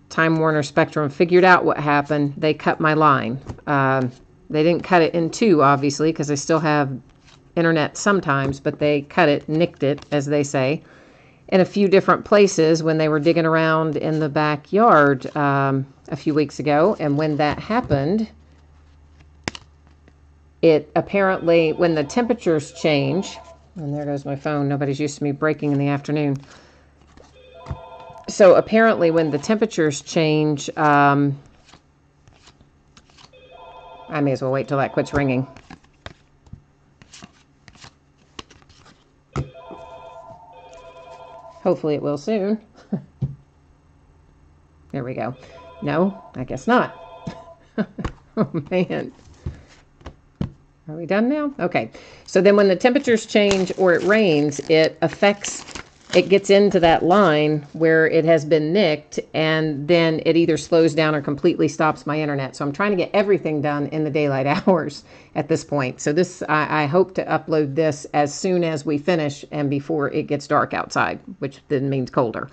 Time Warner Spectrum figured out what happened. They cut my line. They didn't cut it in two, obviously, because I still have internet sometimes, but they cut it, nicked it, as they say, in a few different places when they were digging around in the backyard a few weeks ago. And when that happened, it apparently, when the temperatures change... And there goes my phone. Nobody's used to me breaking in the afternoon. So apparently when the temperatures change, I may as well wait till that quits ringing. Hopefully it will soon. There we go. No, I guess not. Oh, man. Are we done now? Okay. So then when the temperatures change or it rains, it gets into that line where it has been nicked, and then it either slows down or completely stops my internet. So I'm trying to get everything done in the daylight hours at this point. So this, I hope to upload this as soon as we finish and before it gets dark outside, which then means colder.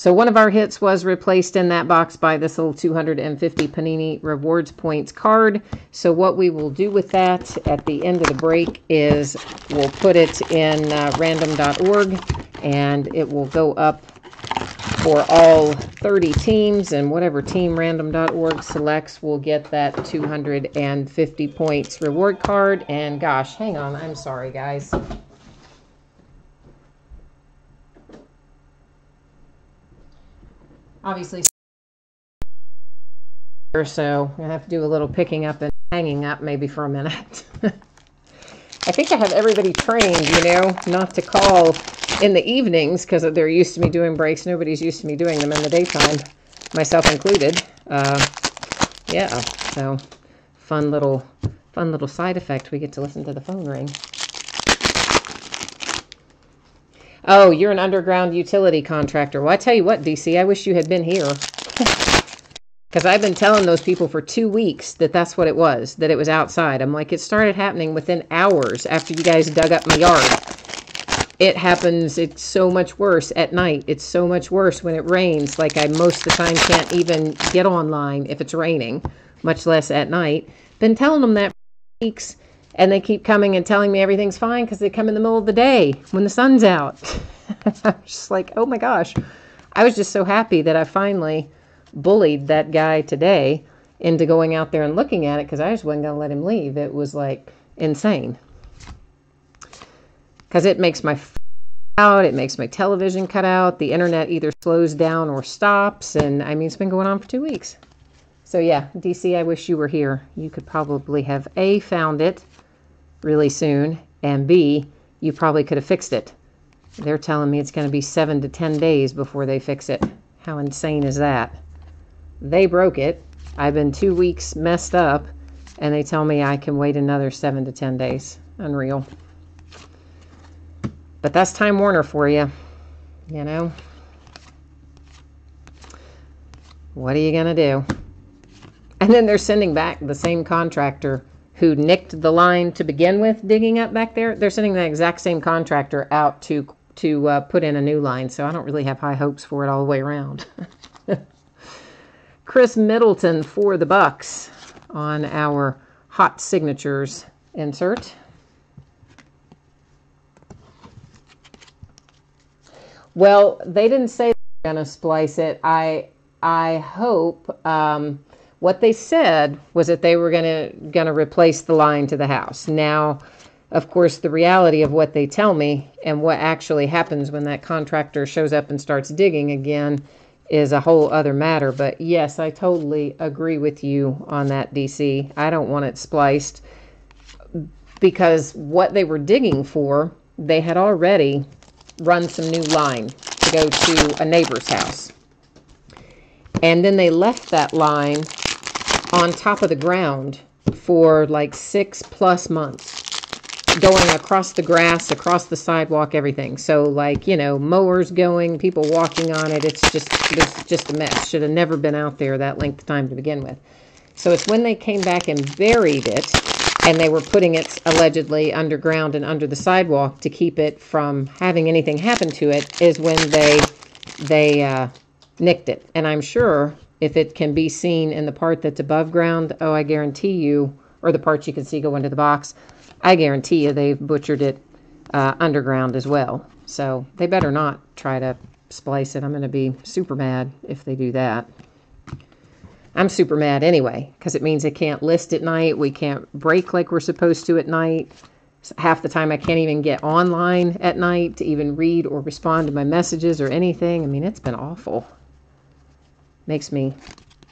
So one of our hits was replaced in that box by this little 250 Panini Rewards Points card. So what we will do with that at the end of the break is we'll put it in random.org, and it will go up for all 30 teams, and whatever team random.org selects will get that 250 points reward card. And gosh, hang on, I'm sorry guys. Obviously, so I have to do a little picking up and hanging up maybe for a minute. I think I have everybody trained, not to call in the evenings because they're used to me doing breaks. Nobody's used to me doing them in the daytime, myself included. Yeah, so fun little side effect. We get to listen to the phone ring. Oh, you're an underground utility contractor. Well, I tell you what, DC, I wish you had been here. Because I've been telling those people for 2 weeks that that's what it was, that it was outside. I'm like, it started happening within hours after you guys dug up my yard. It happens, it's so much worse at night. It's so much worse when it rains. Like I most of the time can't even get online if it's raining, much less at night. Been telling them that for weeks. And they keep coming and telling me everything's fine because they come in the middle of the day when the sun's out. I'm just like, oh my gosh. I was just so happy that I finally bullied that guy today into going out there and looking at it because I just wasn't going to let him leave. It was like insane. Because it makes my out, it makes my television cut out. The internet either slows down or stops. And I mean, it's been going on for 2 weeks. So yeah, DC, I wish you were here. You could probably have A, found it really soon, and B, you probably could have fixed it. They're telling me it's going to be 7 to 10 days before they fix it. How insane is that? They broke it. I've been 2 weeks messed up, and they tell me I can wait another 7 to 10 days. Unreal. But that's Time Warner for you. What are you going to do? And then they're sending back the same contractor who nicked the line to begin with, digging up back there. They're sending the exact same contractor out to put in a new line. So I don't really have high hopes for it all the way around. Chris Middleton for the Bucks on our Hot Signatures insert. Well, they didn't say they're going to splice it. I hope... what they said was that they were gonna replace the line to the house. Now, of course, the reality of what they tell me and what actually happens when that contractor shows up and starts digging again is a whole other matter. But yes, I totally agree with you on that, DC. I don't want it spliced because what they were digging for, they had already run some new line to go to a neighbor's house. And then they left that line on top of the ground for like 6+ months, going across the grass, across the sidewalk, everything. So like, mowers going, people walking on it. It's just a mess. Should have never been out there that length of time to begin with. So it's when they came back and buried it, and they were putting it allegedly underground and under the sidewalk to keep it from having anything happen to it, is when they nicked it. And I'm sure if it can be seen in the part that's above ground, I guarantee you, or the parts you can see go into the box, I guarantee you they've butchered it underground as well. So they better not try to splice it. I'm going to be super mad if they do that. I'm super mad anyway, because it means it can't list at night. We can't break like we're supposed to at night. Half the time I can't even get online at night to even read or respond to my messages or anything. I mean, it's been awful. Makes me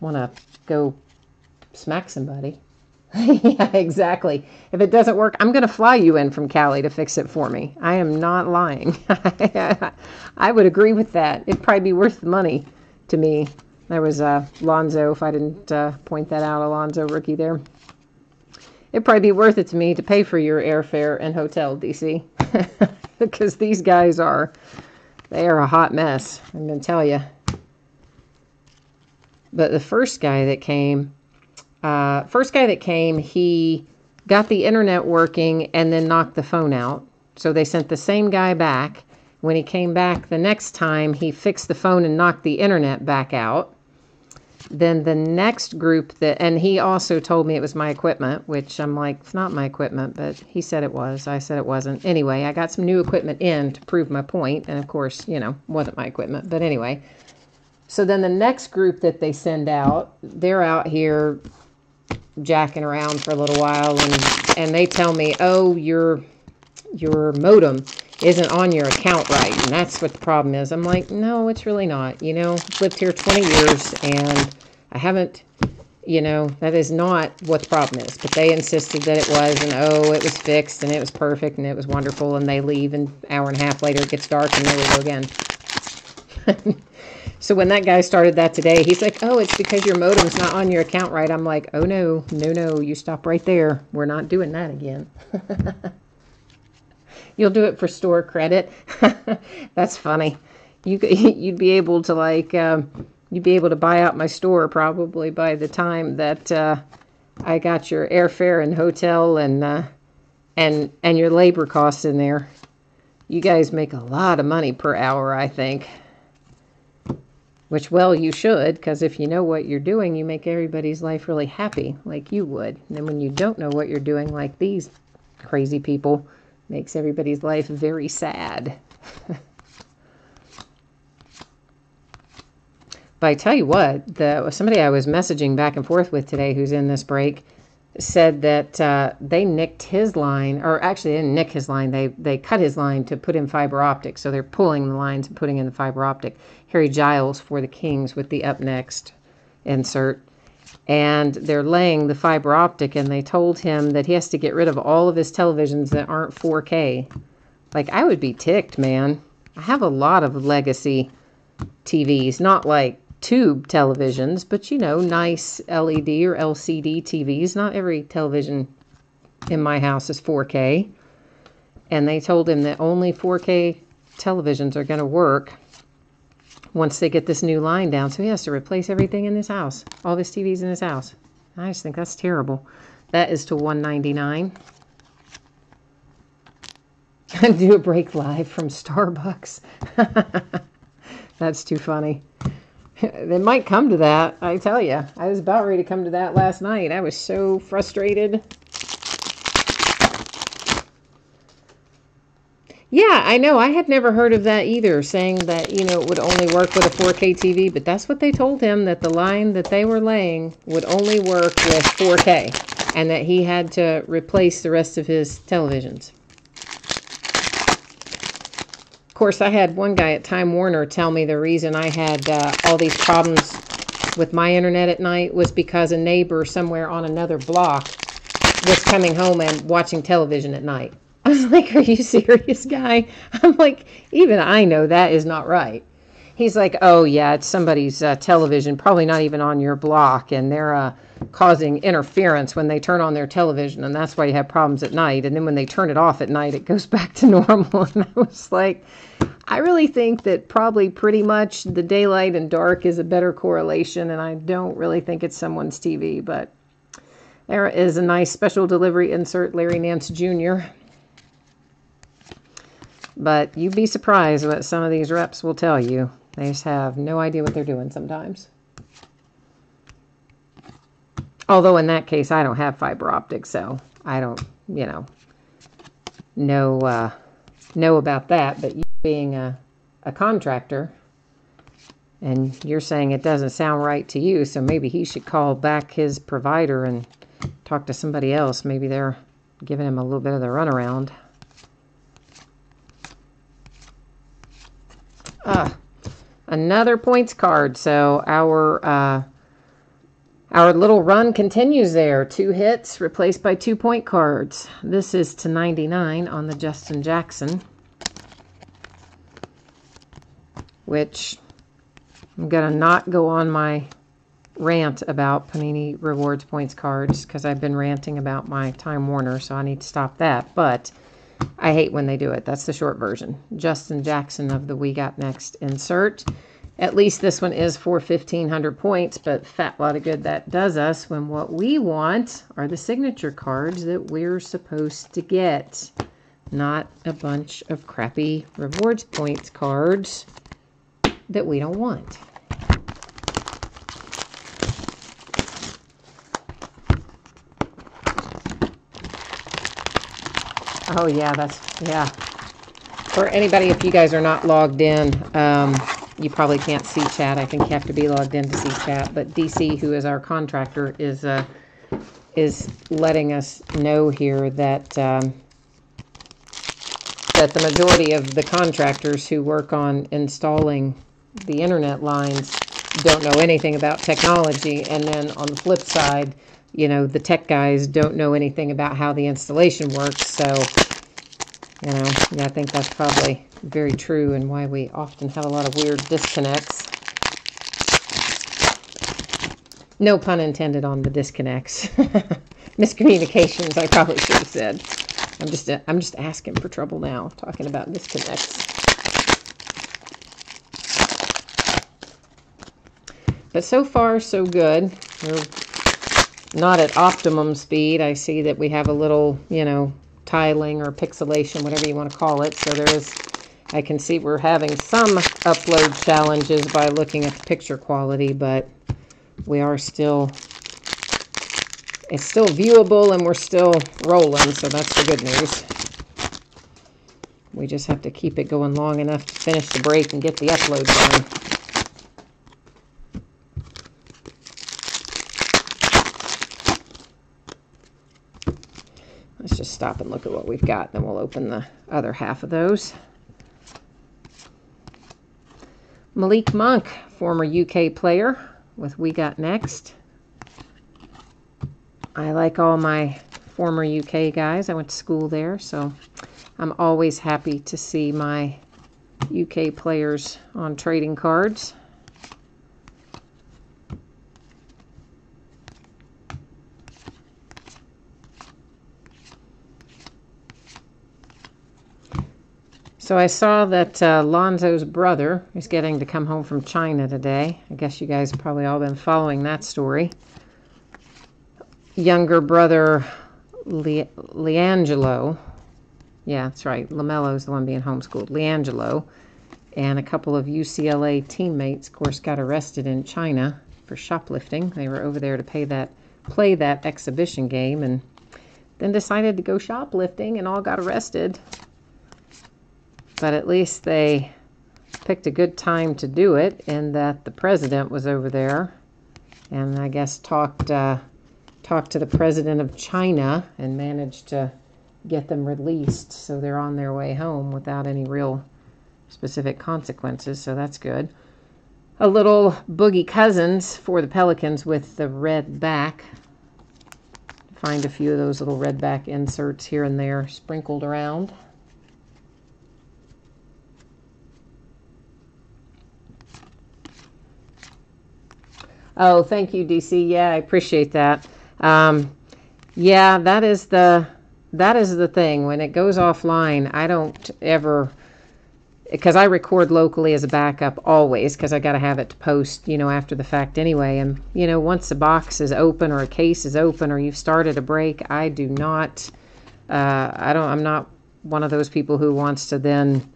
want to go smack somebody. Yeah, exactly. If it doesn't work, I'm going to fly you in from Cali to fix it for me. I am not lying. I would agree with that. It'd probably be worth the money to me. There was Lonzo, if I didn't point that out, Alonzo rookie there. It'd probably be worth it to me to pay for your airfare and hotel, DC. Because these guys they are a hot mess, I'm going to tell you. But the first guy that came, he got the internet working and then knocked the phone out. So they sent the same guy back When he came back the next time, he fixed the phone and knocked the internet back out. Then the next group and he also told me it was my equipment, which I'm like, it's not my equipment, but he said it was. I said it wasn't. Anyway, I got some new equipment in to prove my point, and of course, wasn't my equipment. But anyway, so then the next group that they send out, they're out here jacking around for a little while, and they tell me, oh, your modem isn't on your account right, and that's what the problem is. I'm like, no, it's really not. I've lived here 20 years, and I haven't, that is not what the problem is. But they insisted that it was, and it was fixed, and it was perfect, and it was wonderful, and they leave, and an hour and a half later it gets dark, and there we go again. So when that guy started that today, he's like, oh, it's because your modem's not on your account right. I'm like, oh, no, you stop right there. We're not doing that again. You'll do it for store credit. That's funny. You'd be able to you'd be able to buy out my store probably by the time that I got your airfare and hotel and your labor costs in there. You guys make a lot of money per hour, I think. Which, well, you should, because if you know what you're doing, you make everybody's life really happy, like you would. And then when you don't know what you're doing, like these crazy people, makes everybody's life very sad. But I tell you what, somebody I was messaging back and forth with today who's in this break said that they nicked his line, or actually they didn't nick his line, they cut his line to put in fiber optic. So they're pulling the lines and putting in the fiber optic. Harry Giles for the Kings with the Up Next insert. And they're laying the fiber optic, and they told him that he has to get rid of all of his televisions that aren't 4K. Like, I would be ticked, man. I have a lot of legacy TVs, not like tube televisions, but nice LED or LCD TVs. Not every television in my house is 4K. And they told him that only 4K televisions are going to work once they get this new line down. So he has to replace everything in his house, all of his TVs in his house. I just think that's terrible. That is to $199. Do a break live from Starbucks. That's too funny. It might come to that, I tell you. I was about ready to come to that last night. I was so frustrated. Yeah, I know. I had never heard of that either, saying that, it would only work with a 4K TV. But that's what they told him, that the line that they were laying would only work with 4K. And that he had to replace the rest of his televisions. Of course, I had one guy at Time Warner tell me the reason I had all these problems with my internet at night was because a neighbor somewhere on another block was coming home and watching television at night. I was like, are you serious, guy? I'm like, even I know that is not right. He's like, oh, yeah, it's somebody's television, probably not even on your block, and they're causing interference when they turn on their television, and that's why you have problems at night. And then when they turn it off at night, it goes back to normal. And I was like, I really think that probably pretty much the daylight and dark is a better correlation, and I don't really think it's someone's TV. But there is a nice special delivery insert, Larry Nance Jr., but you'd be surprised what some of these reps will tell you. They just have no idea what they're doing sometimes. Although in that case, I don't have fiber optics, so I don't, know about that. But you being a contractor, and you're saying it doesn't sound right to you, so maybe he should call back his provider and talk to somebody else. Maybe they're giving him a little bit of the runaround. Another points card. So our little run continues there. 2 hits replaced by 2 point cards. This is to 99 on the Justin Jackson, which I'm going to not go on my rant about Panini Rewards points cards because I've been ranting about my Time Warner, so I need to stop that. But I hate when they do it. That's the short version. Justin Jackson of the We Got Next insert. At least this one is for 1,500 points, but fat lot of good that does us when what we want are the signature cards that we're supposed to get. not a bunch of crappy rewards points cards that we don't want. Oh yeah, yeah. For anybody, if you guys are not logged in, you probably can't see chat. I think you have to be logged in to see chat. But DC, who is our contractor, is letting us know here that that the majority of the contractors who work on installing the internet lines don't know anything about technology. And then on the flip side, you know, the tech guys don't know anything about how the installation works. So, you know, yeah, I think that's probably very true and why we often have a lot of weird disconnects. No pun intended on the disconnects. Miscommunications, I probably should have said. I'm just asking for trouble now, talking about disconnects. But so far, so good. We're not at optimum speed. I see that we have a little, you know, tiling or pixelation, whatever you want to call it. So there is, I can see we're having some upload challenges by looking at the picture quality, but we are still, it's still viewable and we're still rolling, so that's the good news. We just have to keep it going long enough to finish the break and get the upload done. Let's just stop and look at what we've got, then we'll open the other half of those. Malik Monk, former UK player with We Got Next. I like all my former UK guys. I went to school there, so I'm always happy to see my UK players on trading cards. So I saw that Lonzo's brother is getting to come home from China today. I guess you guys have probably all been following that story. Younger brother LiAngelo, yeah, that's right, LaMelo's the one being homeschooled, LiAngelo, and a couple of UCLA teammates, of course, got arrested in China for shoplifting. They were over there to play that exhibition game and then decided to go shoplifting and all got arrested. But at least they picked a good time to do it, in that the president was over there and I guess talked to the president of China and managed to get them released. So they're on their way home without any real specific consequences. So that's good. A little Boogie Cousins for the Pelicans with the red back. Find a few of those little red back inserts here and there sprinkled around. Oh, thank you, DC. Yeah, I appreciate that. Yeah, that is the thing. When it goes offline, I don't ever, because I record locally as a backup always, because I got to have it to post, you know, after the fact anyway. And, you know, once a box is open or a case is open or you've started a break, I do not, I'm not one of those people who wants to then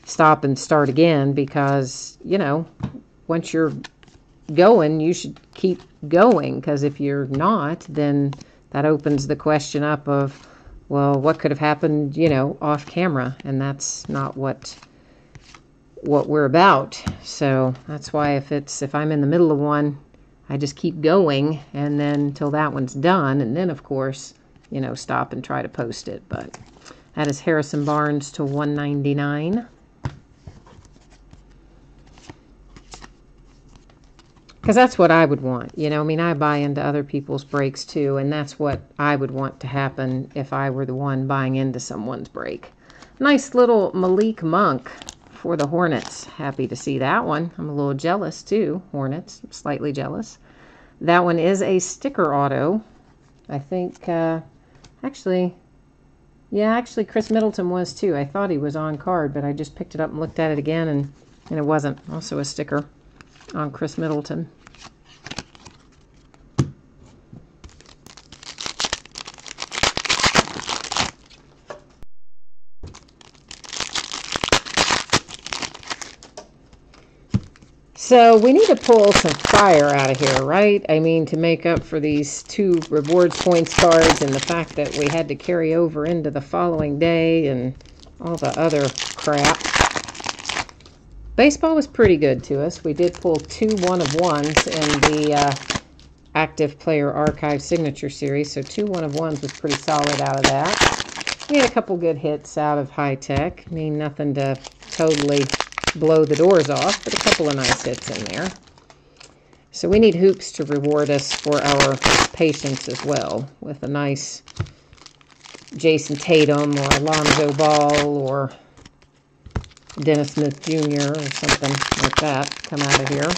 stop and start again, because, you know, once you're going, you should keep going, because if you're not, then that opens the question up of, well, what could have happened, you know, off camera, and that's not what we're about. So that's why if I'm in the middle of one, I just keep going, and then until that one's done, and then of course, you know, stop and try to post it. But that is Harrison Barnes to 199. Because that's what I would want. You know, I mean, I buy into other people's breaks too, and that's what I would want to happen if I were the one buying into someone's break. Nice little Malik Monk for the Hornets. Happy to see that one. I'm a little jealous too, Hornets. I'm slightly jealous. That one is a sticker auto. I think, actually, Chris Middleton was too. I thought he was on card, but I just picked it up and looked at it again, and it wasn't. Also a sticker on Chris Middleton. So we need to pull some fire out of here, right? I mean, to make up for these 2 rewards points cards and the fact that we had to carry over into the following day and all the other crap. Baseball was pretty good to us. We did pull 2 1-of-1s in the Active Player Archive Signature Series, so 2 1-of-1s was pretty solid out of that. We had a couple good hits out of High Tech. I mean, nothing to totally blow the doors off, but a couple of nice hits in there. So we need hoops to reward us for our patience as well, with a nice Jason Tatum or Alonzo Ball or Dennis Smith Jr. or something like that come out of here.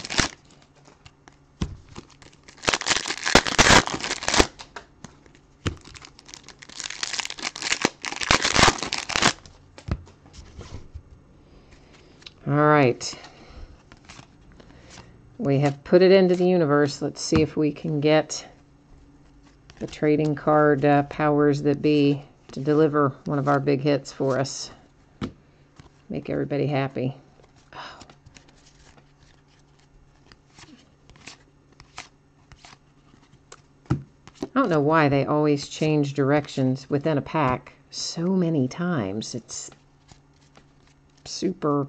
All right. We have put it into the universe. Let's see if we can get the trading card powers that be to deliver one of our big hits for us. Make everybody happy. Oh. I don't know why they always change directions within a pack so many times. It's super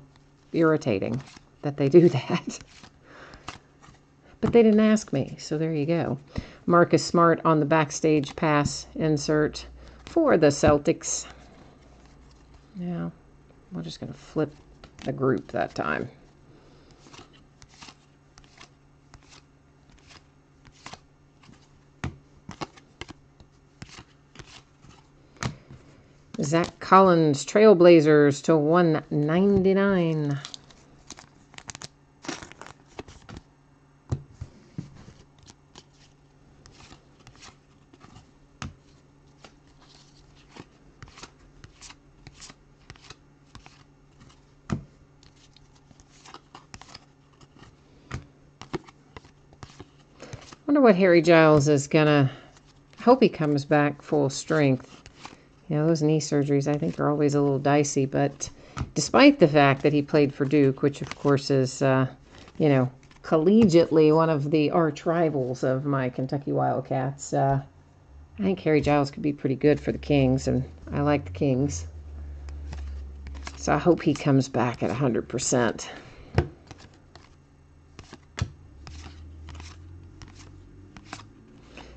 irritating that they do that. But they didn't ask me, so there you go. Marcus Smart on the backstage pass insert for the Celtics. Now, we're just going to flip the group that time. Zach Collins, Trailblazers to 199. Wonder what Harry Giles is gonna. Hope he comes back full strength. You know, those knee surgeries I think are always a little dicey, but despite the fact that he played for Duke, which of course is, you know, collegiately one of the arch rivals of my Kentucky Wildcats, I think Harry Giles could be pretty good for the Kings, and I like the Kings. So I hope he comes back at 100%.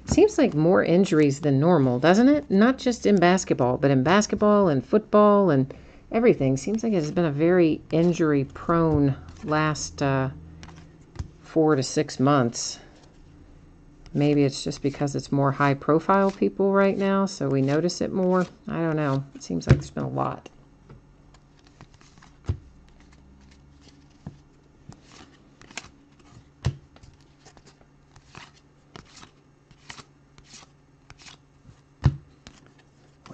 Seems like more injuries than normal, doesn't it? Not just in basketball, but in basketball and football and everything. Seems like it's been a very injury-prone last 4 to 6 months. Maybe it's just because it's more high-profile people right now, so we notice it more. I don't know. It seems like there's been a lot.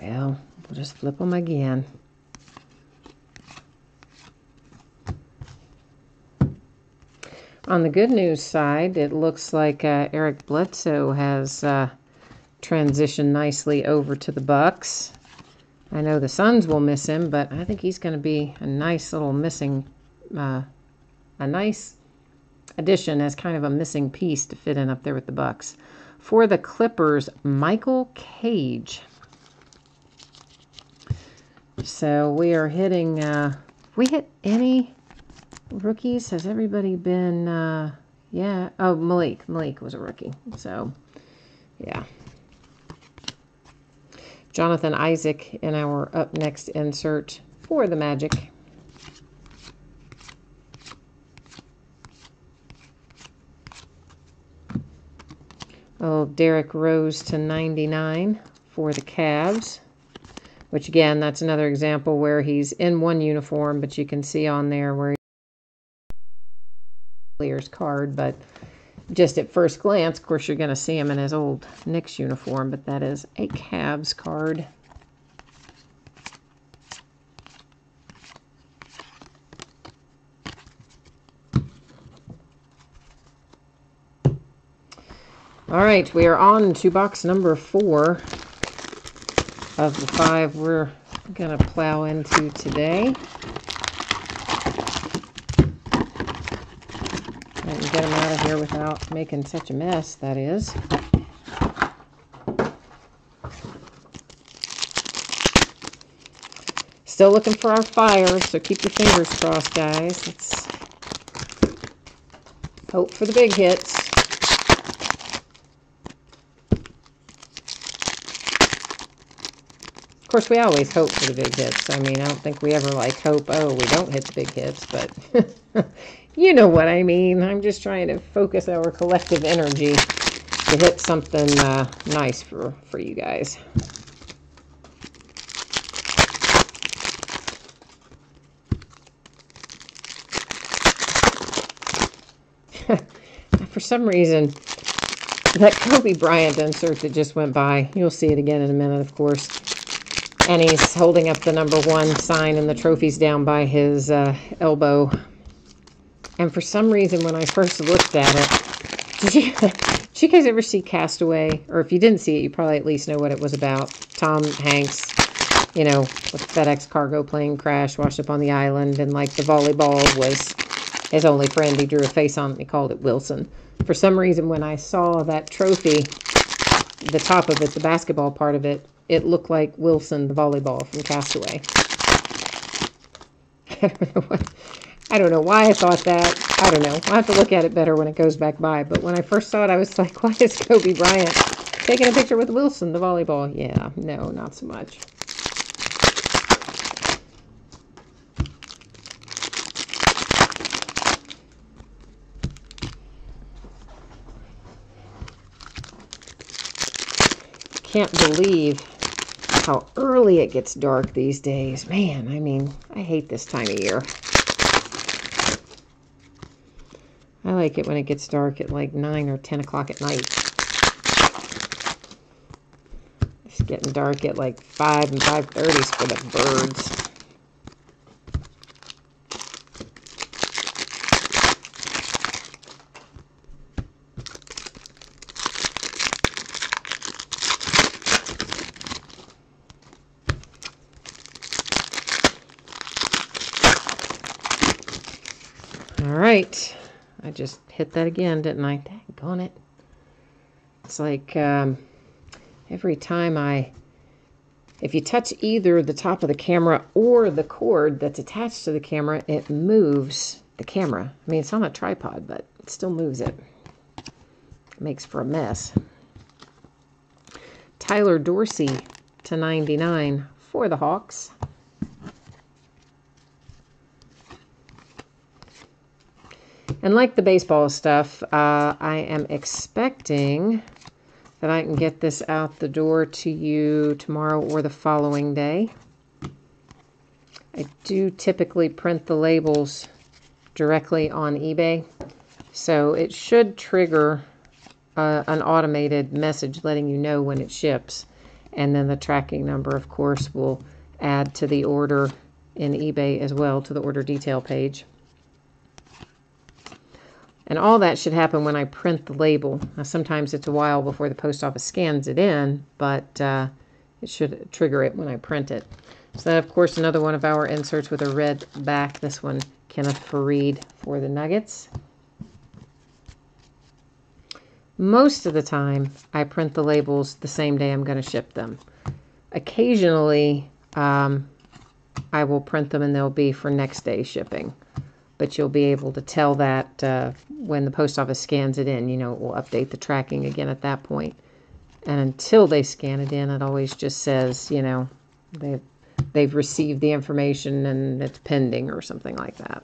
Well, we'll just flip them again. On the good news side, it looks like Eric Bledsoe has transitioned nicely over to the Bucks. I know the Suns will miss him, but I think he's going to be a nice little missing, a nice addition as kind of a missing piece to fit in up there with the Bucks. For the Clippers, Michael Cage. So we are hitting, we hit any rookies? Has everybody been, yeah. Oh, Malik. Malik was a rookie. So, yeah. Jonathan Isaac in our up next insert for the Magic. Oh, Derrick Rose to 99 for the Cavs. Which, again, that's another example where he's in one uniform, but you can see on there where player's card. But just at first glance, of course, you're going to see him in his old Knicks uniform, but that is a Cavs card. All right, we are on to box number 4. Of the 5 we're going to plow into today. I can get them out of here without making such a mess, that is. Still looking for our fires, so keep your fingers crossed, guys. Let's hope for the big hits. Of course, we always hope for the big hits. I mean, I don't think we ever like hope, oh, we don't hit the big hits, but you know what I mean. I'm just trying to focus our collective energy to hit something nice for you guys. For some reason, that Kobe Bryant insert that just went by, you'll see it again in a minute, of course. And he's holding up the #1 sign and the trophy's down by his elbow. And for some reason, when I first looked at it, did you guys ever see Castaway? Or if you didn't see it, you probably at least know what it was about. Tom Hanks, you know, with FedEx cargo plane crash, washed up on the island, and like the volleyball was his only friend. He drew a face on it and he called it Wilson. For some reason, when I saw that trophy, the top of it, the basketball part of it, it looked like Wilson, the volleyball from Castaway. I don't know why I thought that. I don't know. I'll have to look at it better when it goes back by. But when I first saw it, I was like, why is Kobe Bryant taking a picture with Wilson, the volleyball? Yeah, no, not so much. Can't believe how early it gets dark these days. Man, I mean, I hate this time of year. I like it when it gets dark at like 9 or 10 o'clock at night. It's getting dark at like 5 and 5:30 for the birds. All right, I just hit that again, didn't I? Daggone it. It's like every time if you touch either the top of the camera or the cord that's attached to the camera, it moves the camera. I mean, it's on a tripod, but it still moves it. It makes for a mess. Tyler Dorsey /99 for the Hawks. And like the baseball stuff, I am expecting that I can get this out the door to you tomorrow or the following day. I do typically print the labels directly on eBay, so it should trigger an automated message letting you know when it ships. And then the tracking number, of course, will add to the order in eBay as well, to the order detail page. And all that should happen when I print the label. Now, sometimes it's a while before the post office scans it in, but it should trigger it when I print it. So then, of course, another one of our inserts with a red back. This one, Kenneth Faried for the Nuggets. Most of the time, I print the labels the same day I'm going to ship them. Occasionally, I will print them and they'll be for next day shipping. But you'll be able to tell that when the post office scans it in. You know, it will update the tracking again at that point. And until they scan it in, it always just says, you know, they've received the information and it's pending or something like that.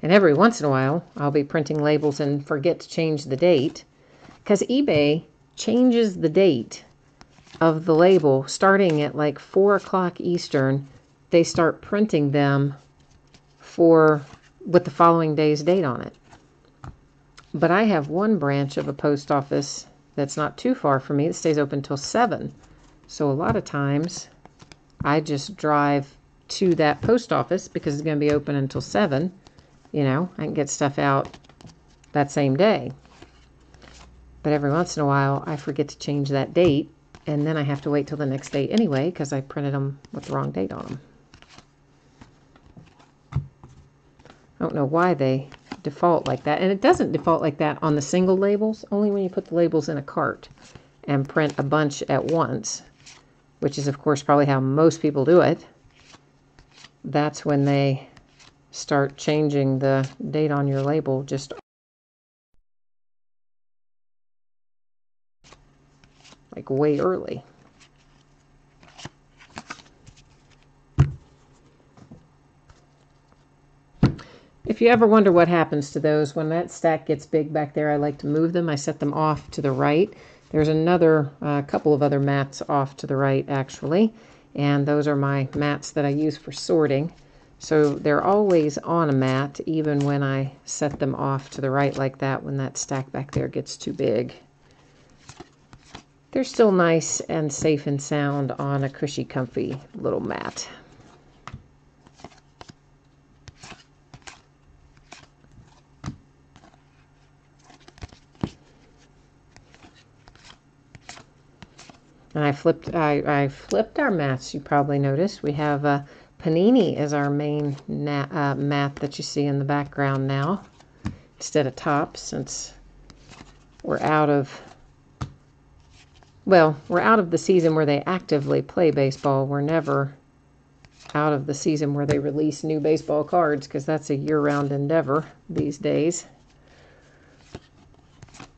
And every once in a while, I'll be printing labels and forget to change the date, because eBay changes the date of the label starting at like 4 o'clock Eastern. They start printing them with the following day's date on it. But I have one branch of a post office that's not too far from me that stays open till 7. So a lot of times I just drive to that post office because it's going to be open until 7. You know, I can get stuff out that same day. But every once in a while I forget to change that date. And then I have to wait till the next day anyway because I printed them with the wrong date on them. I don't know why they default like that. And it doesn't default like that on the single labels, only when you put the labels in a cart and print a bunch at once, which is, of course, probably how most people do it. That's when they start changing the date on your label just like way early. If you ever wonder what happens to those, when that stack gets big back there, I like to move them. I set them off to the right. There's another couple of other mats off to the right, actually, and those are my mats that I use for sorting. So they're always on a mat, even when I set them off to the right like that, when that stack back there gets too big. They're still nice and safe and sound on a cushy, comfy little mat. And I flipped our mats, you probably noticed. We have Panini as our main mat that you see in the background now, instead of Topps, since we're out of, well, we're out of the season where they actively play baseball. We're never out of the season where they release new baseball cards, because that's a year-round endeavor these days.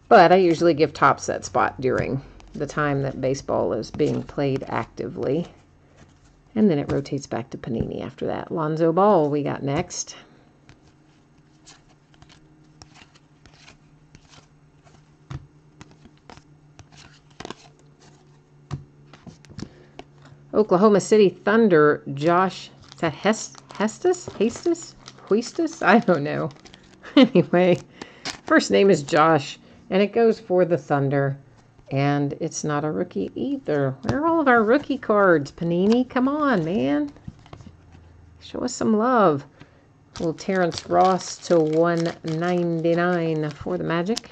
But I usually give Topps that spot during the time that baseball is being played actively. And then it rotates back to Panini after that. Lonzo Ball we got next. Oklahoma City Thunder, Josh Huestis? I don't know. Anyway, first name is Josh, and it goes for the Thunder. And it's not a rookie either. Where are all of our rookie cards, Panini? Come on, man. Show us some love. Little Terrence Ross to 199 for the Magic.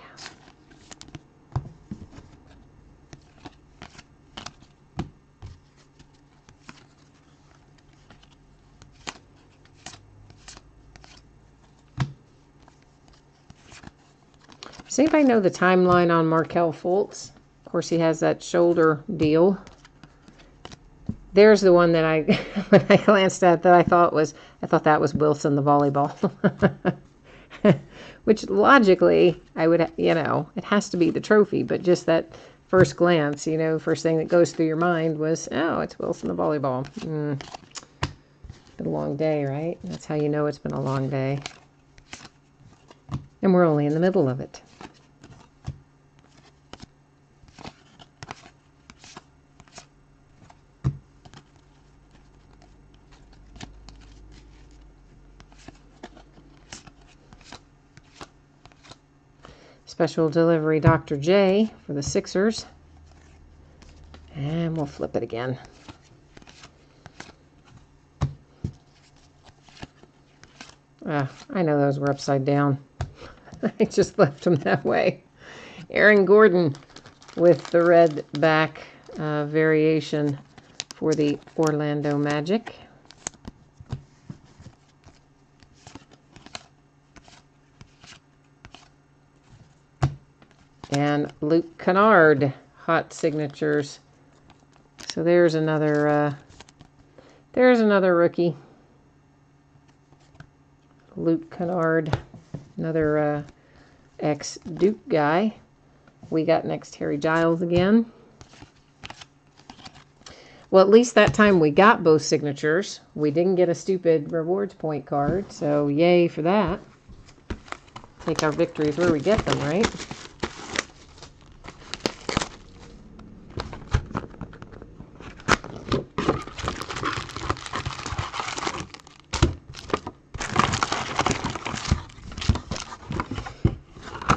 Does anybody know the timeline on Markelle Fultz? Of course, he has that shoulder deal. There's the one that when I glanced at that I thought that was Wilson the volleyball. Which logically, I would, it has to be the trophy, but just that first glance, first thing that goes through your mind was, oh, it's Wilson the volleyball. It's been a long day, right? That's how you know it's been a long day. And we're only in the middle of it. Special delivery Dr. J for the Sixers. And we'll flip it again. I know those were upside down. I just left them that way. Aaron Gordon with the red back variation for the Orlando Magic. And Luke Kennard, hot signatures. So there's another rookie. Luke Kennard, another ex-Duke guy. We got next Harry Giles again. Well, at least that time we got both signatures. We didn't get a stupid rewards point card, so yay for that. Take our victories where we get them, right?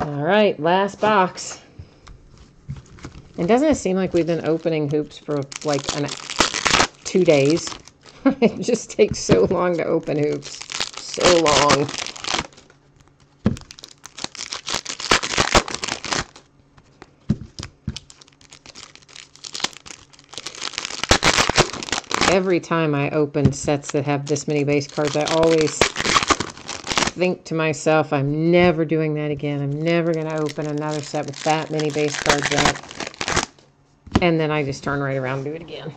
All right, last box. And doesn't it seem like we've been opening hoops for like 2 days? It just takes so long to open hoops. So long. every time I open sets that have this many base cards, I always think to myself, I'm never doing that again. I'm never going to open another set with that many base cards up. And then I just turn right around and do it again.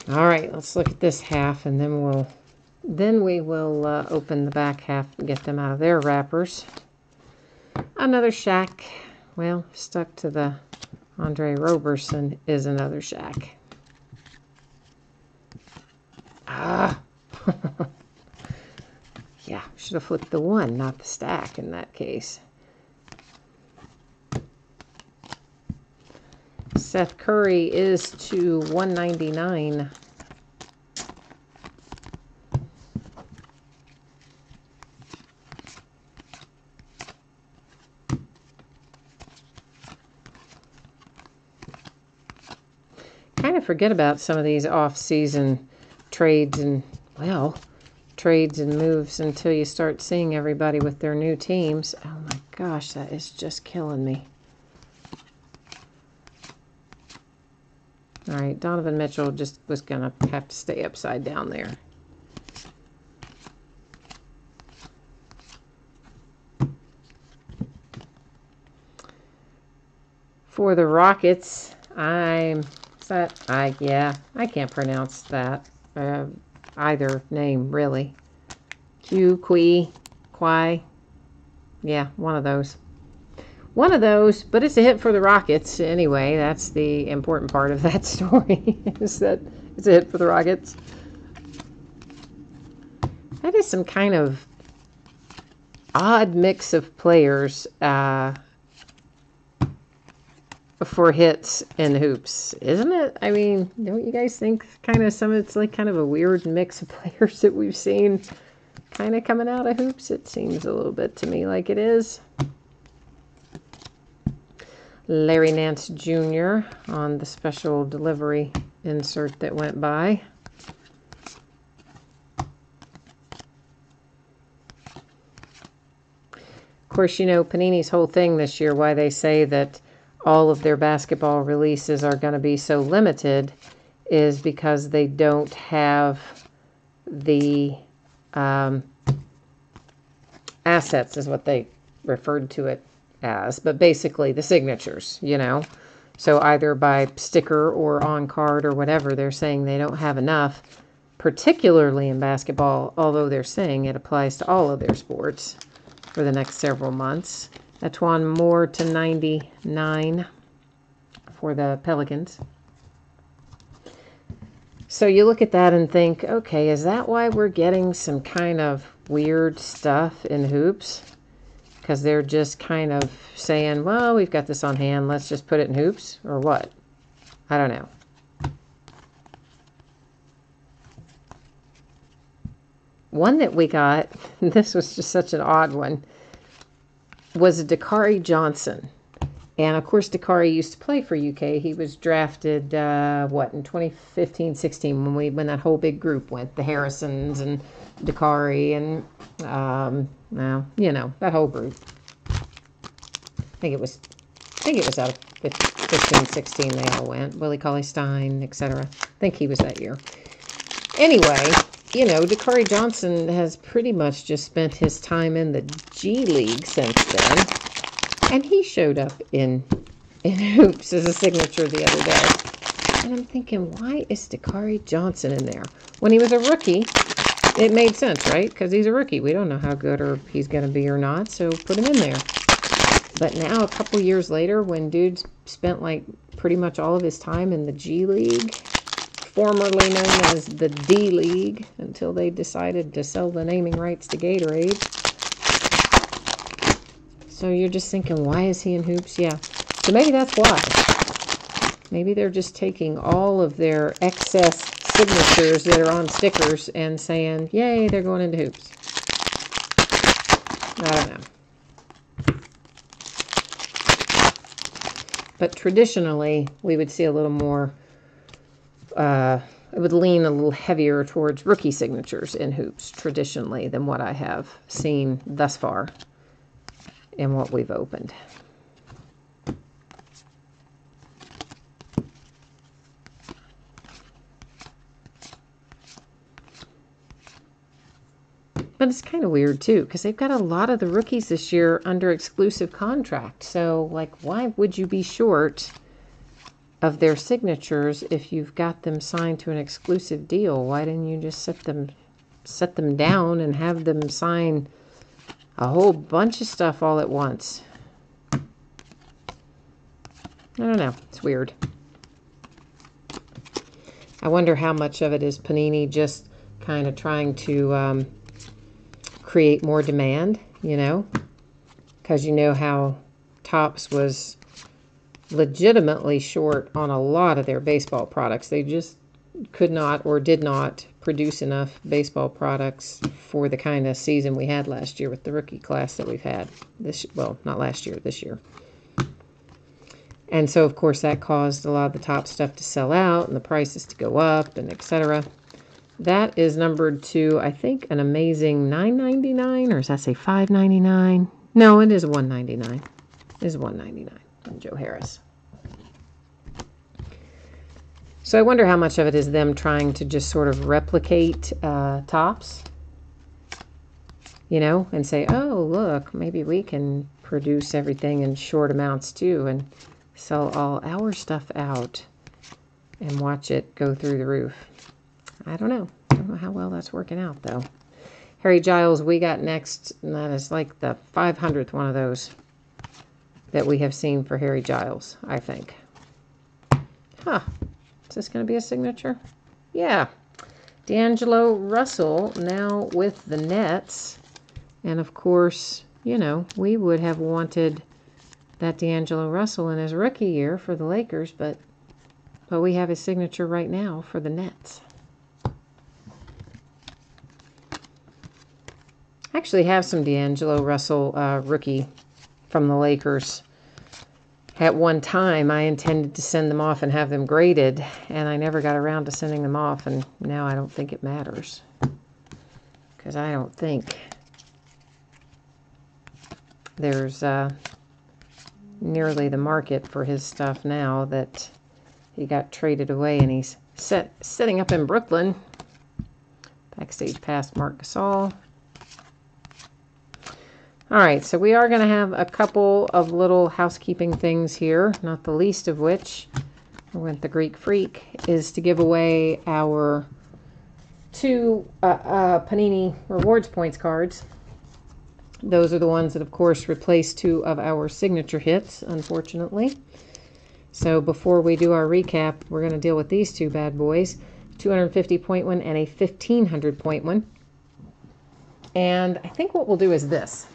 All right, let's look at this half, and then we will open the back half and get them out of their wrappers. Another Shaq. Well, stuck to the Andre Roberson is another Shaq. Ah. Yeah, should have flipped the 1, not the stack in that case. Seth Curry is to 199. Kind of forget about some of these off-season trades and, well, trades and moves until you start seeing everybody with their new teams. Oh my gosh, that is just killing me. All right, Donovan Mitchell just was going to have to stay upside down there. For the Rockets, I can't pronounce that, either name, really. Quay, yeah, one of those. One of those, but it's a hit for the Rockets anyway. That's the important part of that story, is that it's a hit for the Rockets. That is some kind of odd mix of players for hits and hoops, isn't it? I mean, don't you guys think it's like kind of a weird mix of players that we've seen kind of coming out of hoops? It seems a little bit to me like it is. Larry Nance Jr. on the special delivery insert that went by. Of course, you know, Panini's whole thing this year, why they say that all of their basketball releases are going to be so limited, is because they don't have the assets, is what they referred to it as, but basically the signatures, you know. So either by sticker or on card or whatever, they're saying they don't have enough, particularly in basketball, although they're saying it applies to all of their sports for the next several months. Antoine Moore to 99 for the Pelicans. So you look at that and think, okay, is that why we're getting some kind of weird stuff in hoops? Because they're just kind of saying, well, we've got this on hand, let's just put it in hoops, or what? I don't know. One that we got, this was just such an odd one, was a Dakari Johnson. And, of course, Dakari used to play for UK. He was drafted, in 2015-16 when that whole big group went, the Harrisons and Dakari and, you know, that whole group. I think it was out of 15-16 they all went. Willie Cauley-Stein, etc. I think he was that year. Anyway, you know, Dakari Johnson has pretty much just spent his time in the G League since then. And he showed up in hoops as a signature the other day. And I'm thinking, why is Dakari Johnson in there? When he was a rookie, it made sense, right? Because he's a rookie. We don't know how good or he's going to be or not, so put him in there. But now, a couple years later, when dude's spent like pretty much all of his time in the G League, formerly known as the D League, until they decided to sell the naming rights to Gatorade. So you're just thinking, why is he in hoops? Yeah. So maybe that's why. Maybe they're just taking all of their excess signatures that are on stickers and saying, yay, they're going into hoops. I don't know. But traditionally, we would see a little more, it would lean a little heavier towards rookie signatures in hoops traditionally than what I have seen thus far in what we've opened. But it's kind of weird, too, because they've got a lot of the rookies this year under exclusive contract. So, like, why would you be short of their signatures if you've got them signed to an exclusive deal? Why didn't you just set them down and have them sign a whole bunch of stuff all at once? I don't know. It's weird. I wonder how much of it is Panini just kind of trying to create more demand, you know, because you know how Topps was legitimately short on a lot of their baseball products. They just could not or did not produce enough baseball products for the kind of season we had last year with the rookie class that we've had well, not last year, this year. And so, of course, that caused a lot of the top stuff to sell out and the prices to go up and etc. That is numbered to, I think, an amazing $9.99, or does that say $5.99? No, it is $1.99. It is $1.99 from Joe Harris. So I wonder how much of it is them trying to just sort of replicate Topps, you know, and say, oh, look, maybe we can produce everything in short amounts too and sell all our stuff out and watch it go through the roof. I don't know. I don't know how well that's working out, though. Harry Giles, we got next, and that is like the 500th one of those that we have seen for Harry Giles, I think. Huh. Is this going to be a signature? Yeah. D'Angelo Russell now with the Nets. And, of course, you know, we would have wanted that D'Angelo Russell in his rookie year for the Lakers, but we have his signature right now for the Nets. I actually have some D'Angelo Russell rookie from the Lakers. At one time, I intended to send them off and have them graded, and I never got around to sending them off, and now I don't think it matters. Because I don't think there's nearly the market for his stuff now that he got traded away, and he's setting up in Brooklyn. Backstage pass, Marc Gasol. All right, so we are going to have a couple of little housekeeping things here, not the least of which, I went the Greek Freak, is to give away our 2 Panini Rewards Points cards. Those are the ones that, of course, replace 2 of our signature hits, unfortunately. So before we do our recap, we're going to deal with these 2 bad boys, 250-point one and a 1,500-point one. And I think what we'll do is this.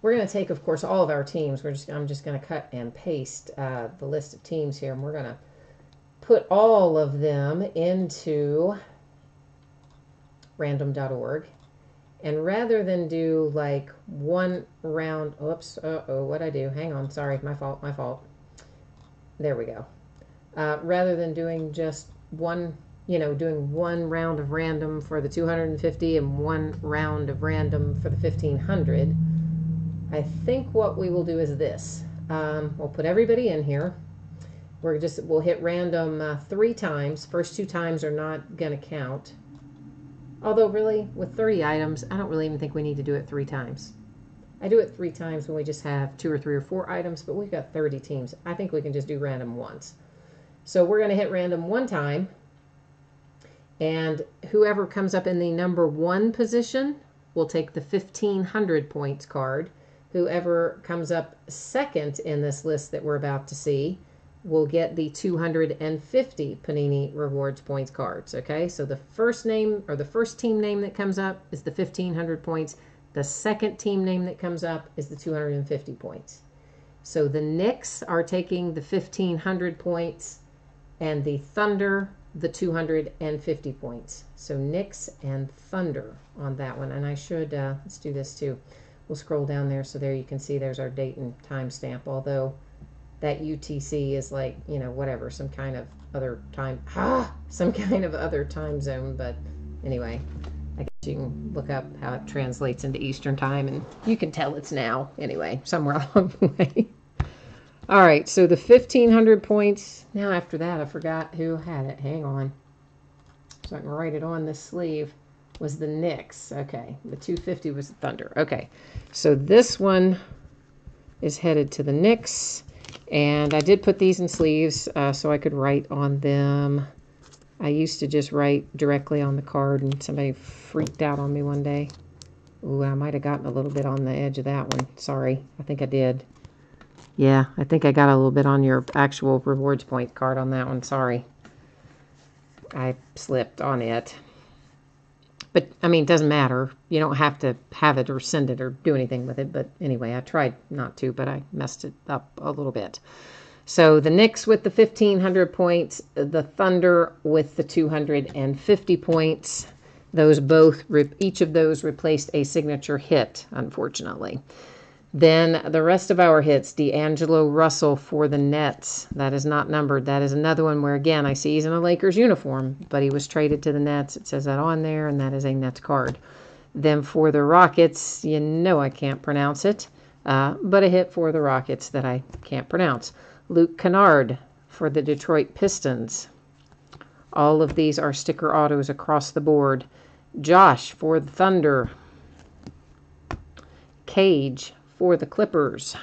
We're going to take, of course, all of our teams. I'm just going to cut and paste the list of teams here, and we're going to put all of them into random.org. And rather than do like one round, oops, what'd I do? Hang on, sorry, my fault. There we go. Rather than doing just one, doing one round of random for the 250 and one round of random for the 1,500, I think what we will do is this. We'll put everybody in here. We'll hit random 3 times. First 2 times are not going to count. Although really, with 30 items, I don't really even think we need to do it 3 times. I do it 3 times when we just have 2 or 3 or 4 items, but we've got 30 teams. I think we can just do random once. So we're going to hit random 1 time. And whoever comes up in the number 1 position will take the 1,500 points card. Whoever comes up second in this list that we're about to see will get the 250 Panini Rewards Points cards. Okay, so the first name or the first team name that comes up is the 1,500 points. The second team name that comes up is the 250 points. So the Knicks are taking the 1,500 points, and the Thunder the 250 points. So Nix and Thunder on that one. And I should, let's do this too. We'll scroll down there so there you can see there's our date and timestamp, although that UTC is like, you know, whatever, some kind of other time, some kind of other time zone. But anyway, I guess you can look up how it translates into Eastern time and you can tell it's now anyway, somewhere along the way. All right, so the 1,500 points. Now after that, I forgot who had it. Hang on. So I can write it on this sleeve. Was the Nix. Okay, the 250 was the Thunder. Okay, so this one is headed to the Nix. And I did put these in sleeves so I could write on them. I used to just write directly on the card, and somebody freaked out on me one day. Ooh, I might have gotten a little bit on the edge of that one. Sorry, I think I did. Yeah, I think I got a little bit on your actual rewards point card on that one. Sorry. I slipped on it. But, I mean, it doesn't matter. You don't have to have it or send it or do anything with it. But anyway, I tried not to, but I messed it up a little bit. So the Nix with the 1,500 points, the Thunder with the 250 points. Those both, each of those replaced a signature hit, unfortunately. Then the rest of our hits, D'Angelo Russell for the Nets. That is not numbered. That is another one where, again, I see he's in a Lakers uniform, but he was traded to the Nets. It says that on there, and that is a Nets card. Then for the Rockets, you know I can't pronounce it, but a hit for the Rockets that I can't pronounce. Luke Kennard for the Detroit Pistons. All of these are sticker autos across the board. Josh for the Thunder. Cage for the Clippers.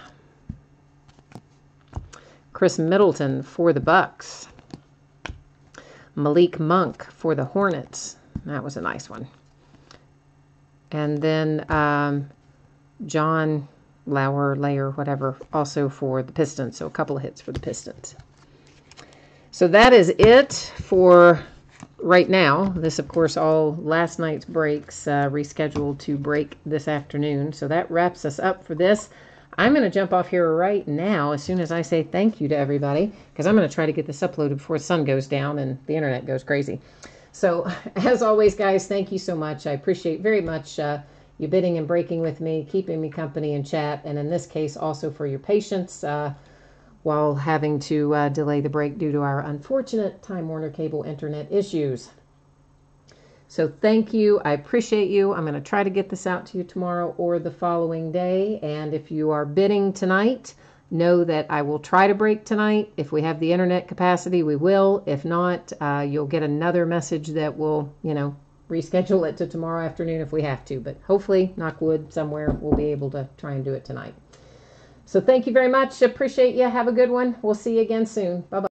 Chris Middleton for the Bucks. Malik Monk for the Hornets. That was a nice one. And then John Layer, whatever, also for the Pistons. So a couple of hits for the Pistons. So that is it for right now. This, of course, all last night's breaks rescheduled to break this afternoon. So that wraps us up for this. I'm going to jump off here right now as soon as I say thank you to everybody, because I'm going to try to get this uploaded before the sun goes down and the internet goes crazy. So as always, guys, thank you so much. I appreciate very much you bidding and breaking with me, keeping me company and chat, and in this case also for your patience while having to delay the break due to our unfortunate Time Warner Cable internet issues. So thank you. I appreciate you. I'm going to try to get this out to you tomorrow or the following day. And if you are bidding tonight, know that I will try to break tonight. If we have the internet capacity, we will. If not, you'll get another message that will, reschedule it to tomorrow afternoon if we have to. But hopefully, knock wood, somewhere we'll be able to try and do it tonight. So thank you very much. Appreciate you. Have a good one. We'll see you again soon. Bye-bye.